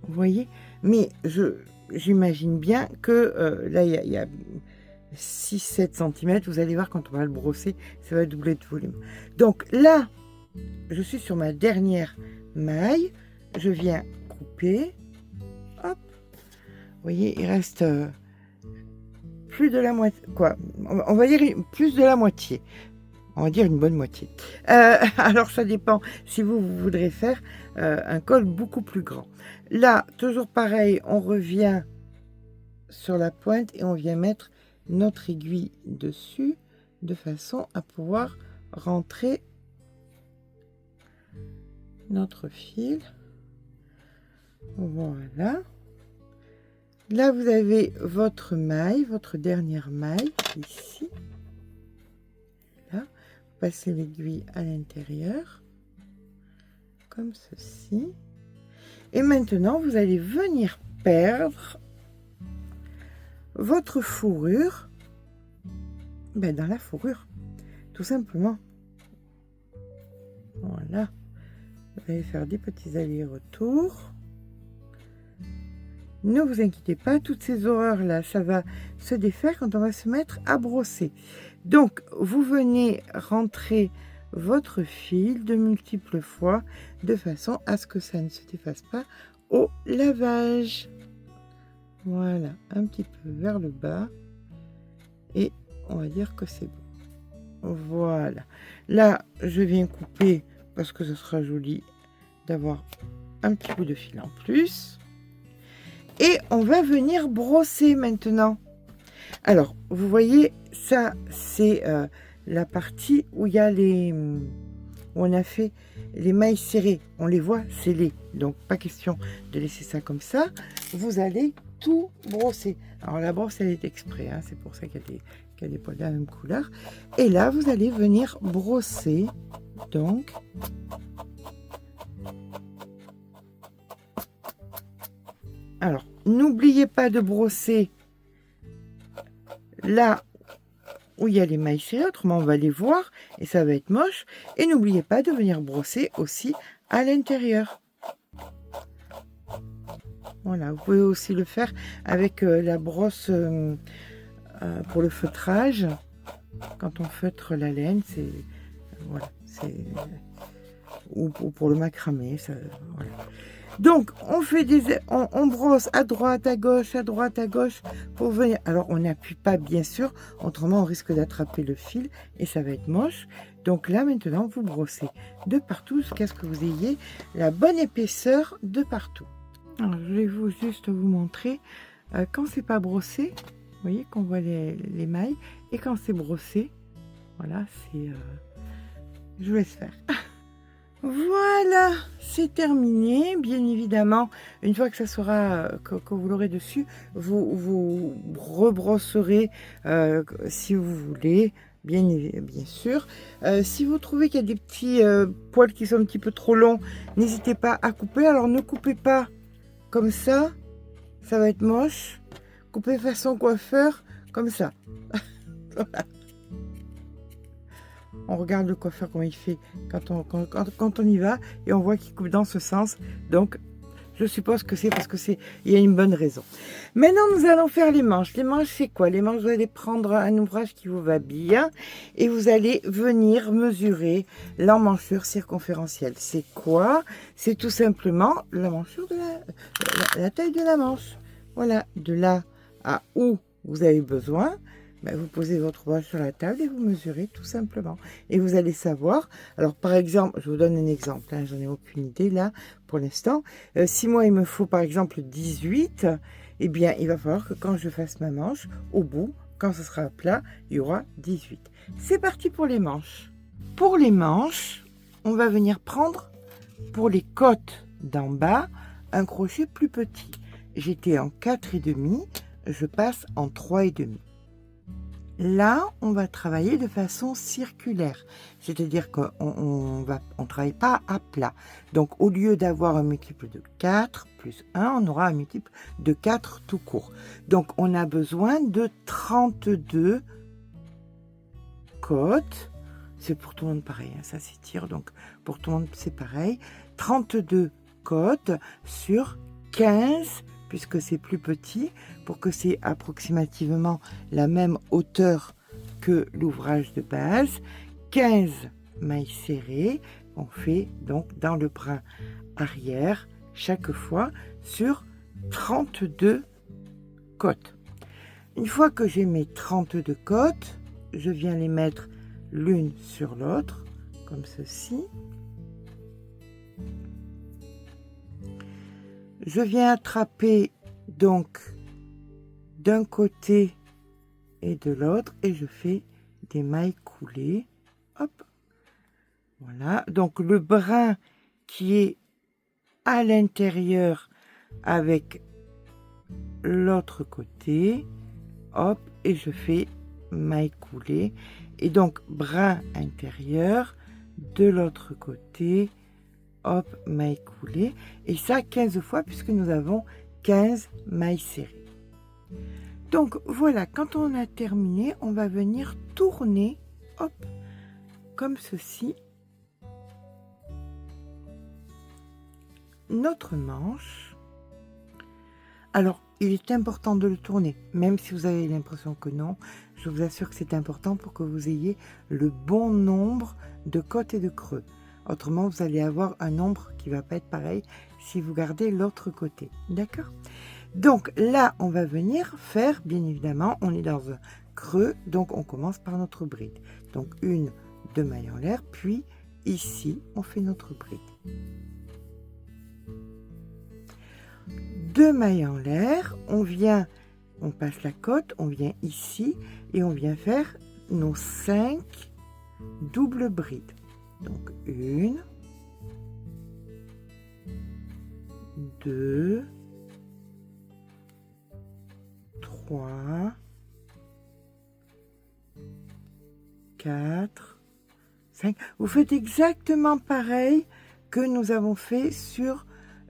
vous voyez, mais j'imagine bien que là il y a 6-7 cm, vous allez voir quand on va le brosser, ça va doubler de volume. Donc là, je suis sur ma dernière maille, je viens couper, hop, vous voyez, il reste plus de la moitié, quoi, on va dire plus de la moitié, on va dire une bonne moitié. Alors ça dépend si vous voudrez faire un col beaucoup plus grand. Là, toujours pareil, on revient sur la pointe et on vient mettre notre aiguille dessus de façon à pouvoir rentrer notre fil. Voilà, là vous avez votre maille, votre dernière maille ici, là vous passez l'aiguille à l'intérieur comme ceci, et maintenant vous allez venir perdre votre fourrure dans la fourrure, tout simplement. Voilà, vous allez faire des petits allers-retours. Ne vous inquiétez pas, toutes ces horreurs là, ça va se défaire quand on va se mettre à brosser. Donc vous venez rentrer votre fil de multiples fois de façon à ce que ça ne se défasse pas au lavage. Voilà, un petit peu vers le bas et on va dire que c'est bon. Voilà, là je viens couper parce que ce sera joli d'avoir un petit bout de fil en plus, et on va venir brosser maintenant. Alors vous voyez, ça c'est la partie où il y a où on a fait les mailles serrées, on les voit scellées, donc pas question de laisser ça comme ça. Vous allez tout brosser. Alors la brosse elle est exprès, hein, c'est pour ça qu'il y a des poils de la même couleur. Et là vous allez venir brosser, donc alors n'oubliez pas de brosser là où il y a les mailles serrées, autrement on va les voir et ça va être moche. Et n'oubliez pas de venir brosser aussi à l'intérieur. Voilà, vous pouvez aussi le faire avec la brosse pour le feutrage. Quand on feutre la laine, c'est voilà, c'est ou pour le macramé. Ça, voilà. Donc on fait on brosse à droite, à gauche pour venir. Alors on n'appuie pas bien sûr, autrement on risque d'attraper le fil et ça va être moche. Donc là maintenant vous brossez de partout jusqu'à ce que vous ayez la bonne épaisseur de partout. Alors, je vais juste vous montrer quand c'est pas brossé, vous voyez qu'on voit les mailles, et quand c'est brossé, voilà, c'est je vous laisse faire. Voilà, c'est terminé. Bien évidemment, une fois que ça sera, que vous l'aurez dessus, vous rebrosserez si vous voulez, bien sûr. Si vous trouvez qu'il y a des petits poils qui sont un petit peu trop longs, n'hésitez pas à couper. Alors ne coupez pas comme ça va être moche. Coupez façon coiffeur, comme ça. Voilà. On regarde le coiffeur comment il fait quand on y va et on voit qu'il coupe dans ce sens. Donc, je suppose que c'est parce que il y a une bonne raison. Maintenant, nous allons faire les manches. Les manches, c'est quoi? Les manches, vous allez prendre un ouvrage qui vous va bien et vous allez venir mesurer l'emmanchure circonférentielle. C'est quoi? C'est tout simplement l'emmanchure de la taille de la manche. Voilà, de là à où vous avez besoin. Ben, vous posez votre ouvrage sur la table et vous mesurez tout simplement. Et vous allez savoir, alors par exemple, je vous donne un exemple, hein, j'en ai aucune idée là pour l'instant. Si moi il me faut par exemple 18, eh bien il va falloir que quand je fasse ma manche, au bout, quand ce sera plat, il y aura 18. C'est parti pour les manches. Pour les manches, on va venir prendre pour les côtes d'en bas un crochet plus petit. J'étais en 4,5, je passe en 3,5. Là, on va travailler de façon circulaire, c'est-à-dire qu'on on travaille pas à plat. Donc, au lieu d'avoir un multiple de 4 plus 1, on aura un multiple de 4 tout court. Donc, on a besoin de 32 côtes. C'est pour tout le monde pareil, hein, ça s'étire, donc pour tout le monde c'est pareil. 32 côtes sur 15 puisque c'est plus petit, pour que c'est approximativement la même hauteur que l'ouvrage de base. 15 mailles serrées, on fait donc dans le brin arrière, chaque fois sur 32 côtes. Une fois que j'ai mes 32 côtes, je viens les mettre l'une sur l'autre, comme ceci. Je viens attraper donc d'un côté et de l'autre et je fais des mailles coulées. Hop, voilà. Donc le brin qui est à l'intérieur avec l'autre côté, hop, et je fais mailles coulées. Et donc brin intérieur de l'autre côté. Hop, mailles coulées, et ça 15 fois puisque nous avons 15 mailles serrées. Donc voilà, quand on a terminé, on va venir tourner, hop, comme ceci, notre manche. Alors, il est important de le tourner, même si vous avez l'impression que non, je vous assure que c'est important pour que vous ayez le bon nombre de côtes et de creux. Autrement, vous allez avoir un nombre qui ne va pas être pareil si vous gardez l'autre côté. D'accord? Donc là, on va venir faire, bien évidemment, on est dans un creux, donc on commence par notre bride. Donc 2 mailles en l'air, puis ici, on fait notre bride. 2 mailles en l'air, on passe la côte, on vient ici et on vient faire nos 5 doubles brides. Donc 1, 2, 3, 4, 5. Vous faites exactement pareil que nous avons fait sur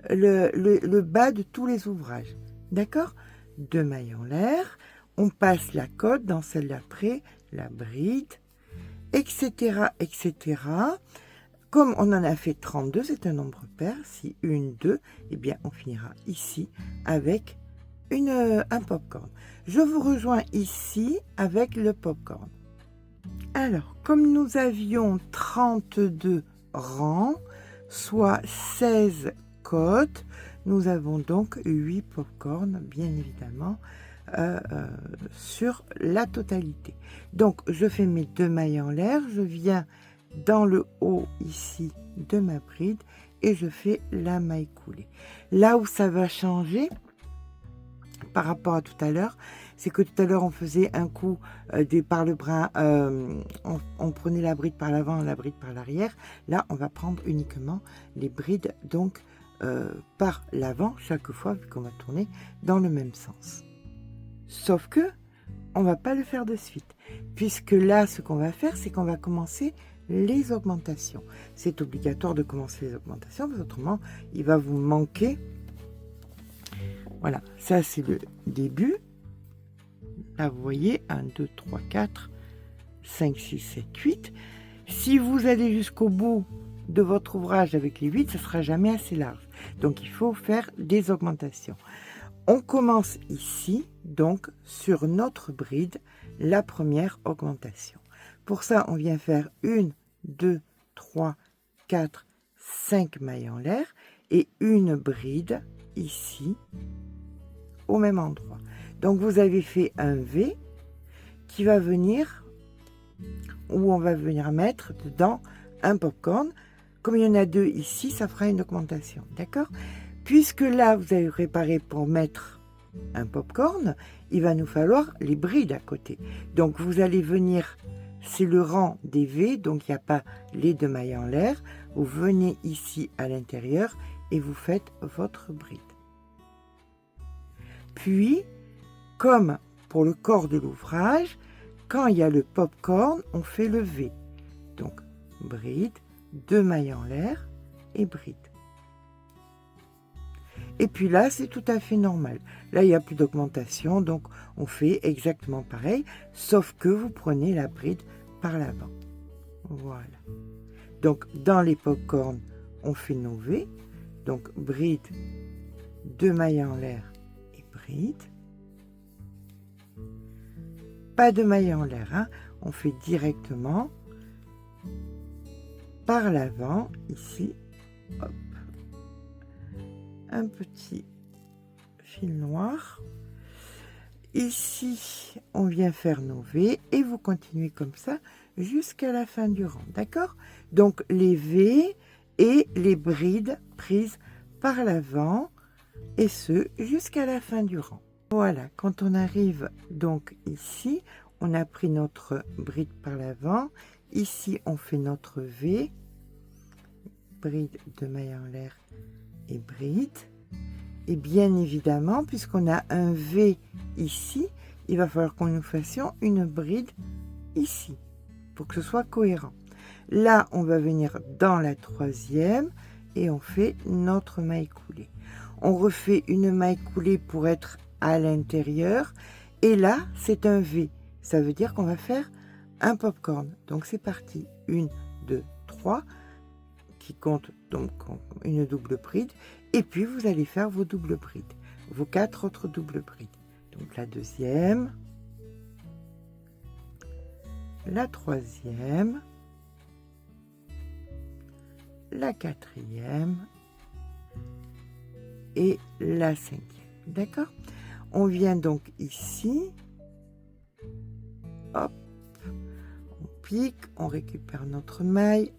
le bas de tous les ouvrages. D'accord? 2 mailles en l'air, on passe la côte dans celle d'après, la bride, etc., etc. Comme on en a fait 32, c'est un nombre pair. Si 1, 2, eh bien, on finira ici avec un popcorn. Je vous rejoins ici avec le popcorn. Alors, comme nous avions 32 rangs, soit 16 côtes, nous avons donc 8 popcorn, bien évidemment, sur la totalité. Donc je fais mes 2 mailles en l'air, je viens dans le haut ici de ma bride et je fais la maille coulée. Là où ça va changer par rapport à tout à l'heure, c'est que tout à l'heure, on faisait un coup par le bras, on prenait la bride par l'avant, la bride par l'arrière. Là, on va prendre uniquement les brides, donc, par l'avant, chaque fois, vu qu'on va tourner dans le même sens. Sauf que, on va pas le faire de suite, puisque là, ce qu'on va faire, c'est qu'on va commencer les augmentations. C'est obligatoire de commencer les augmentations, parce autrement, il va vous manquer. Voilà, ça c'est le début. Là, vous voyez, 1, 2, 3, 4, 5, 6, 7, 8. Si vous allez jusqu'au bout de votre ouvrage avec les 8, ça ne sera jamais assez large. Donc, il faut faire des augmentations. On commence ici, donc, sur notre bride, la première augmentation. Pour ça, on vient faire 1, 2, 3, 4, 5 mailles en l'air et une bride ici, au même endroit. Donc, vous avez fait un V qui va venir, où on va venir mettre dedans un popcorn. Comme il y en a 2 ici, ça fera une augmentation, d'accord? Puisque là, vous avez préparé pour mettre un popcorn, il va nous falloir les brides à côté. Donc, vous allez venir, c'est le rang des V, donc il n'y a pas les 2 mailles en l'air. Vous venez ici à l'intérieur et vous faites votre bride. Puis, comme pour le corps de l'ouvrage, quand il y a le popcorn, on fait le V. Donc, bride, 2 mailles en l'air et bride. Et puis là, c'est tout à fait normal. Là, il n'y a plus d'augmentation, donc on fait exactement pareil, sauf que vous prenez la bride par l'avant. Voilà. Donc, dans les popcorns, on fait nos V. Donc, bride, 2 mailles en l'air et bride. Pas de mailles en l'air, hein. On fait directement par l'avant, ici, hop, un petit fil noir. Ici, on vient faire nos V et vous continuez comme ça jusqu'à la fin du rang, d'accord? Donc, les V et les brides prises par l'avant et ce, jusqu'à la fin du rang. Voilà, quand on arrive donc ici, on a pris notre bride par l'avant. Ici, on fait notre V, bride de mailles en l'air et bride. Et bien évidemment, puisqu'on a un V ici, il va falloir qu'on nous fassions une bride ici, pour que ce soit cohérent. Là, on va venir dans la troisième et on fait notre maille coulée. On refait une maille coulée pour être à l'intérieur. Et là, c'est un V. Ça veut dire qu'on va faire un popcorn. Donc, c'est parti. 1, 2, 3, qui compte donc une double bride. Et puis, vous allez faire vos doubles brides, vos 4 autres doubles brides. Donc, la deuxième, la troisième, la quatrième et la cinquième. D'accord? On vient donc ici, hop, on pique, on récupère notre maille,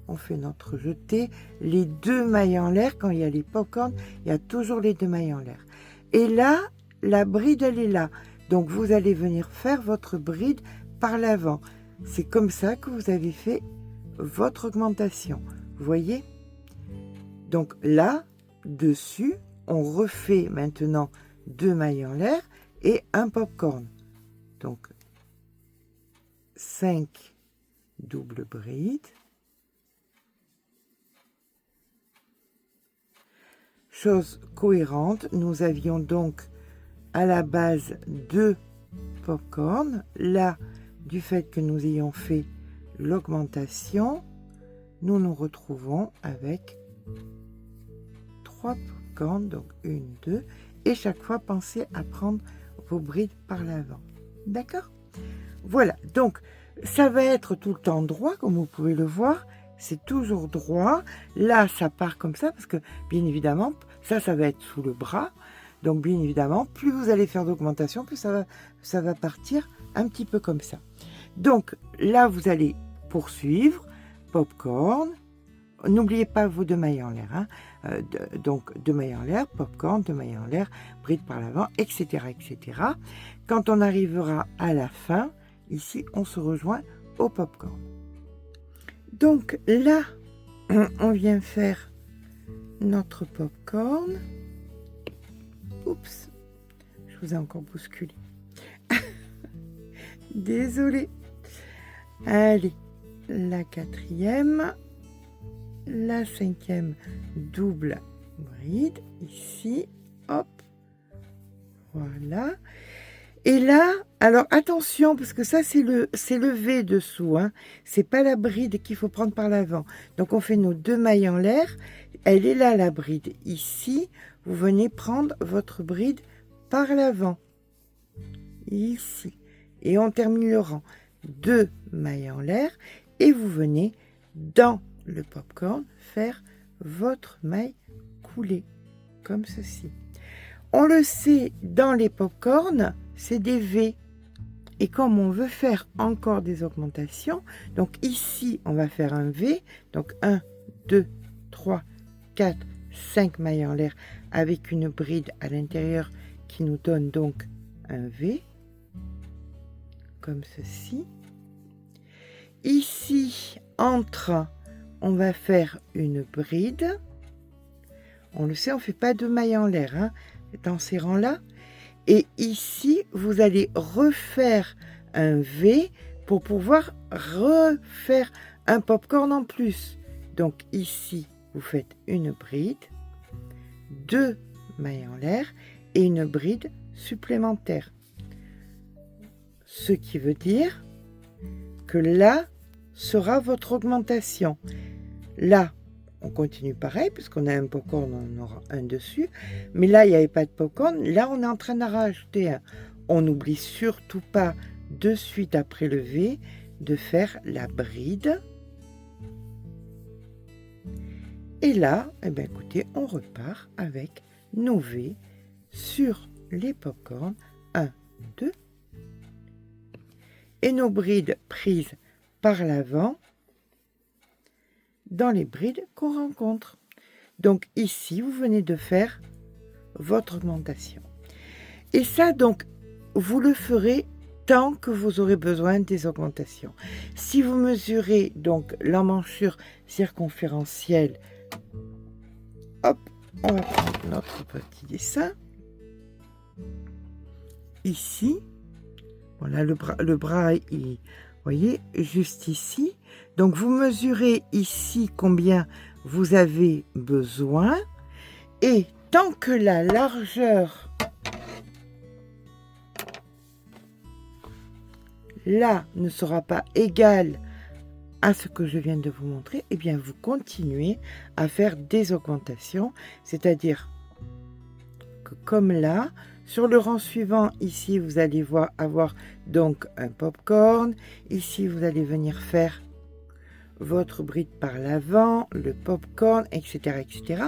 on fait notre jeté, les 2 mailles en l'air. Quand il y a les popcorn, il y a toujours les 2 mailles en l'air. Et là, la bride, elle est là. Donc, vous allez venir faire votre bride par l'avant. C'est comme ça que vous avez fait votre augmentation. Vous voyez? Donc là, dessus, on refait maintenant 2 mailles en l'air et un popcorn. Donc, 5 doubles brides. Chose cohérente, nous avions donc à la base 2 popcorn. Là, du fait que nous ayons fait l'augmentation, nous nous retrouvons avec 3 popcorn, donc 1, 2, et chaque fois pensez à prendre vos brides par l'avant. D'accord? Voilà, donc ça va être tout le temps droit, comme vous pouvez le voir, c'est toujours droit. Là, ça part comme ça, parce que bien évidemment, ça va être sous le bras. Donc bien évidemment, plus vous allez faire d'augmentation, plus ça va partir un petit peu comme ça. Donc là, vous allez poursuivre, popcorn, n'oubliez pas vos 2 mailles en l'air, hein. Donc 2 mailles en l'air, popcorn, 2 mailles en l'air, bride par l'avant, etc., etc. Quand on arrivera à la fin, ici, on se rejoint au popcorn. Donc là, on vient faire notre popcorn. Oups, je vous ai encore bousculé. Désolée. Allez, la 4e, la 5e double bride, ici, hop, voilà. Et là, alors attention, parce que ça c'est le V dessous, hein. C'est pas la bride qu'il faut prendre par l'avant. Donc on fait nos 2 mailles en l'air, elle est là la bride. Ici, vous venez prendre votre bride par l'avant, ici. Et on termine le rang. 2 mailles en l'air, et vous venez dans le popcorn faire votre maille coulée, comme ceci. On le sait, dans les popcorns, c'est des V. Et comme on veut faire encore des augmentations, donc ici, on va faire un V. Donc 1, 2, 3, 4, 5 mailles en l'air avec une bride à l'intérieur qui nous donne donc un V. Comme ceci. Ici, entre, on va faire une bride. On le sait, on ne fait pas de mailles en l'air, hein, dans ces rangs-là. Et ici, vous allez refaire un V pour pouvoir refaire un popcorn en plus. Donc ici, vous faites une bride, 2 mailles en l'air et une bride supplémentaire. Ce qui veut dire que là sera votre augmentation. Là, on continue pareil, puisqu'on a un popcorn, on aura un dessus. Mais là, il n'y avait pas de popcorn. Là, on est en train d'en rajouter un. On n'oublie surtout pas, de suite après le V, de faire la bride. Et là, eh bien, écoutez, on repart avec nos V sur les popcorns. 1, 2. Et nos brides prises par l'avant dans les brides qu'on rencontre. Donc ici, vous venez de faire votre augmentation. Et ça, donc, vous le ferez tant que vous aurez besoin des augmentations. Si vous mesurez donc l'emmanchure circonférentielle, hop, on va prendre notre petit dessin. Ici, voilà, le bras, il, voyez, juste ici. Donc, vous mesurez ici combien vous avez besoin. Et tant que la largeur, là, ne sera pas égale à ce que je viens de vous montrer, eh bien, vous continuez à faire des augmentations. C'est-à-dire que comme là, sur le rang suivant, ici, vous allez avoir donc un popcorn. Ici, vous allez venir faire votre bride par l'avant, le popcorn, etc., etc.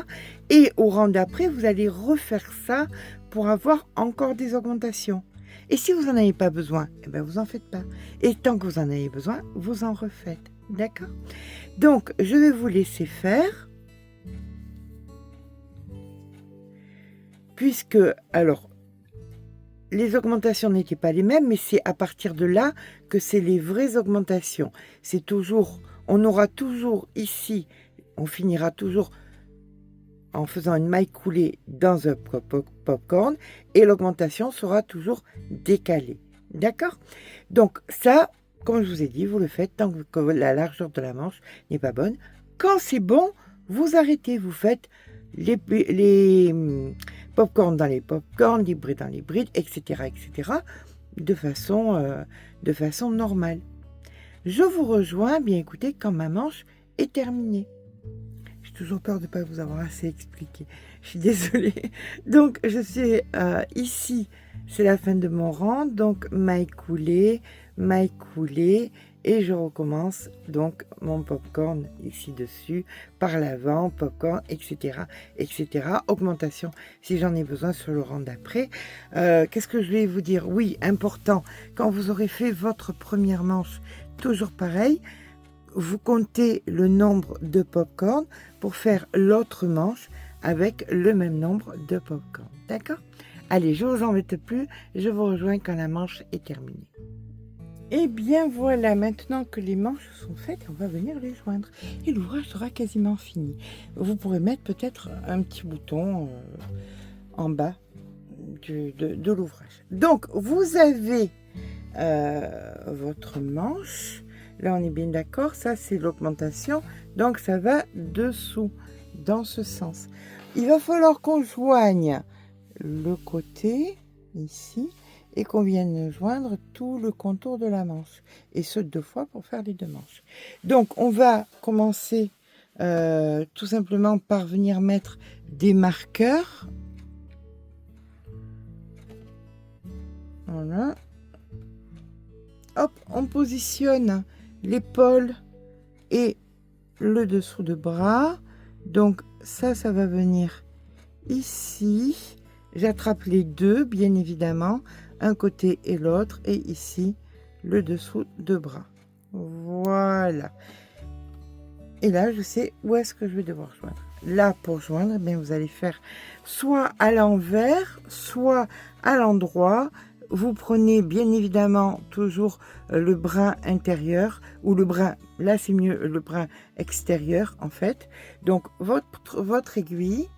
Et au rang d'après, vous allez refaire ça pour avoir encore des augmentations. Et si vous n'en avez pas besoin, eh bien, vous n'en faites pas. Et tant que vous en avez besoin, vous en refaites. D'accord? Donc, je vais vous laisser faire. Puisque, alors, les augmentations n'étaient pas les mêmes, mais c'est à partir de là que c'est les vraies augmentations. C'est toujours, on aura toujours ici, on finira toujours en faisant une maille coulée dans un popcorn et l'augmentation sera toujours décalée. D'accord? Donc ça, comme je vous ai dit, vous le faites tant que la largeur de la manche n'est pas bonne. Quand c'est bon, vous arrêtez, vous faites les popcorn dans les popcorn, les brides dans les brides, etc., etc., de façon normale. Je vous rejoins, bien écoutez, quand ma manche est terminée. J'ai toujours peur de ne pas vous avoir assez expliqué. Je suis désolée. Donc, je suis ici, c'est la fin de mon rang. Donc, maille coulée, et je recommence donc mon popcorn ici dessus, par l'avant, popcorn, etc., etc. Augmentation, si j'en ai besoin sur le rang d'après. Qu'est-ce que je vais vous dire? Oui, important, quand vous aurez fait votre première manche, toujours pareil, vous comptez le nombre de pop-corn pour faire l'autre manche avec le même nombre de pop-corn. D'accord? Allez, je ne vous embête plus, je vous rejoins quand la manche est terminée. Et bien voilà, maintenant que les manches sont faites, on va venir les joindre. Et l'ouvrage sera quasiment fini. Vous pourrez mettre peut-être un petit bouton en bas de l'ouvrage. Donc, vous avez votre manche. Là, on est bien d'accord, ça c'est l'augmentation. Donc, ça va dessous, dans ce sens. Il va falloir qu'on joigne le côté, ici, et qu'on vienne joindre tout le contour de la manche. Et ce, 2 fois pour faire les 2 manches. Donc, on va commencer tout simplement par venir mettre des marqueurs. Voilà. Hop, on positionne l'épaule et le dessous de bras. Donc, ça va venir ici. J'attrape les deux, bien évidemment, un côté et l'autre, et ici, le dessous de bras. Voilà. Et là, je sais où est-ce que je vais devoir joindre. Là, pour joindre, eh bien, vous allez faire soit à l'envers, soit à l'endroit. Vous prenez bien évidemment toujours le brin intérieur, ou le brin, là c'est mieux, le brin extérieur en fait. Donc, votre aiguille,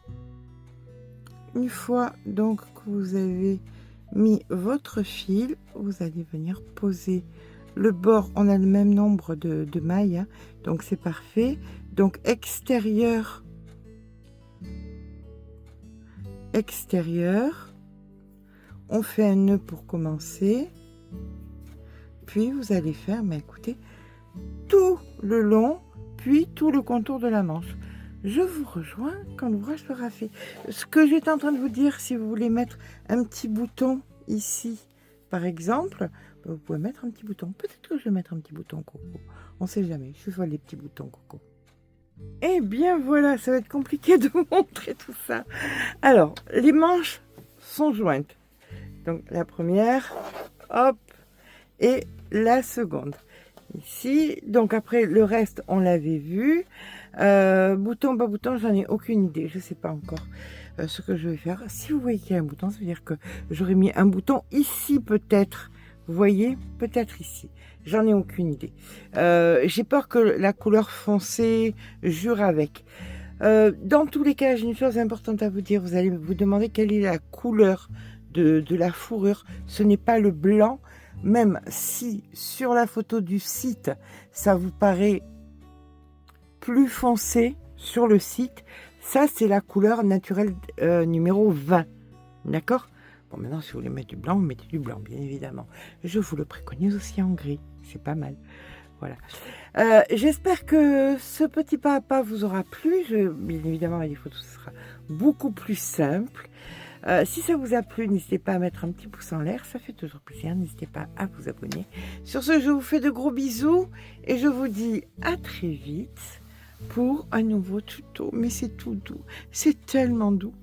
une fois donc que vous avez mis votre fil, vous allez venir poser le bord. On a le même nombre de mailles, hein, donc c'est parfait. Donc extérieur, extérieur, on fait un nœud pour commencer, puis vous allez faire, mais écoutez, tout le long, puis tout le contour de la manche. Je vous rejoins quand l'ouvrage sera fait. Ce que j'étais en train de vous dire, si vous voulez mettre un petit bouton ici, par exemple, vous pouvez mettre un petit bouton. Peut-être que je vais mettre un petit bouton coco. On ne sait jamais. Je suis folle des petits boutons coco. Eh bien voilà, ça va être compliqué de vous montrer tout ça. Alors, les manches sont jointes. Donc la première, hop, et la seconde. Ici, donc après le reste, on l'avait vu. Bouton, pas bouton, j'en ai aucune idée. Je ne sais pas encore ce que je vais faire. Si vous voyez qu'il y a un bouton, ça veut dire que j'aurais mis un bouton ici peut-être. Vous voyez, peut-être ici. J'en ai aucune idée. J'ai peur que la couleur foncée jure avec. Dans tous les cas, j'ai une chose importante à vous dire. Vous allez vous demander quelle est la couleur de la fourrure. Ce n'est pas le blanc. Même si sur la photo du site, ça vous paraît plus foncé sur le site, ça c'est la couleur naturelle numéro 20. D'accord? Bon, maintenant si vous voulez mettre du blanc, vous mettez du blanc, bien évidemment. Je vous le préconise aussi en gris, c'est pas mal. Voilà. J'espère que ce petit pas à pas vous aura plu. Bien évidemment, avec les photos, ce sera beaucoup plus simple. Si ça vous a plu, n'hésitez pas à mettre un petit pouce en l'air, ça fait toujours plaisir. N'hésitez pas à vous abonner. Sur ce, je vous fais de gros bisous et je vous dis à très vite pour un nouveau tuto. Mais c'est tout doux, c'est tellement doux.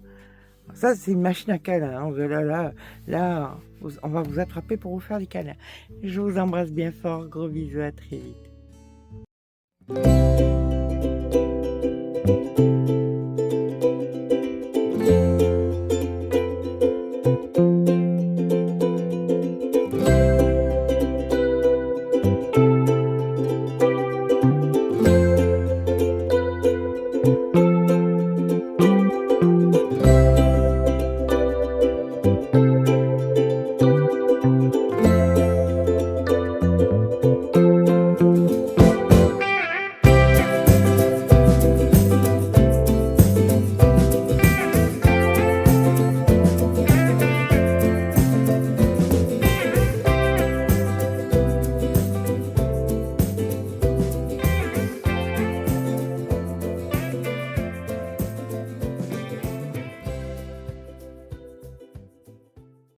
Ça, c'est une machine à câlins. Hein. Là, on va vous attraper pour vous faire des câlins. Je vous embrasse bien fort. Gros bisous, à très vite.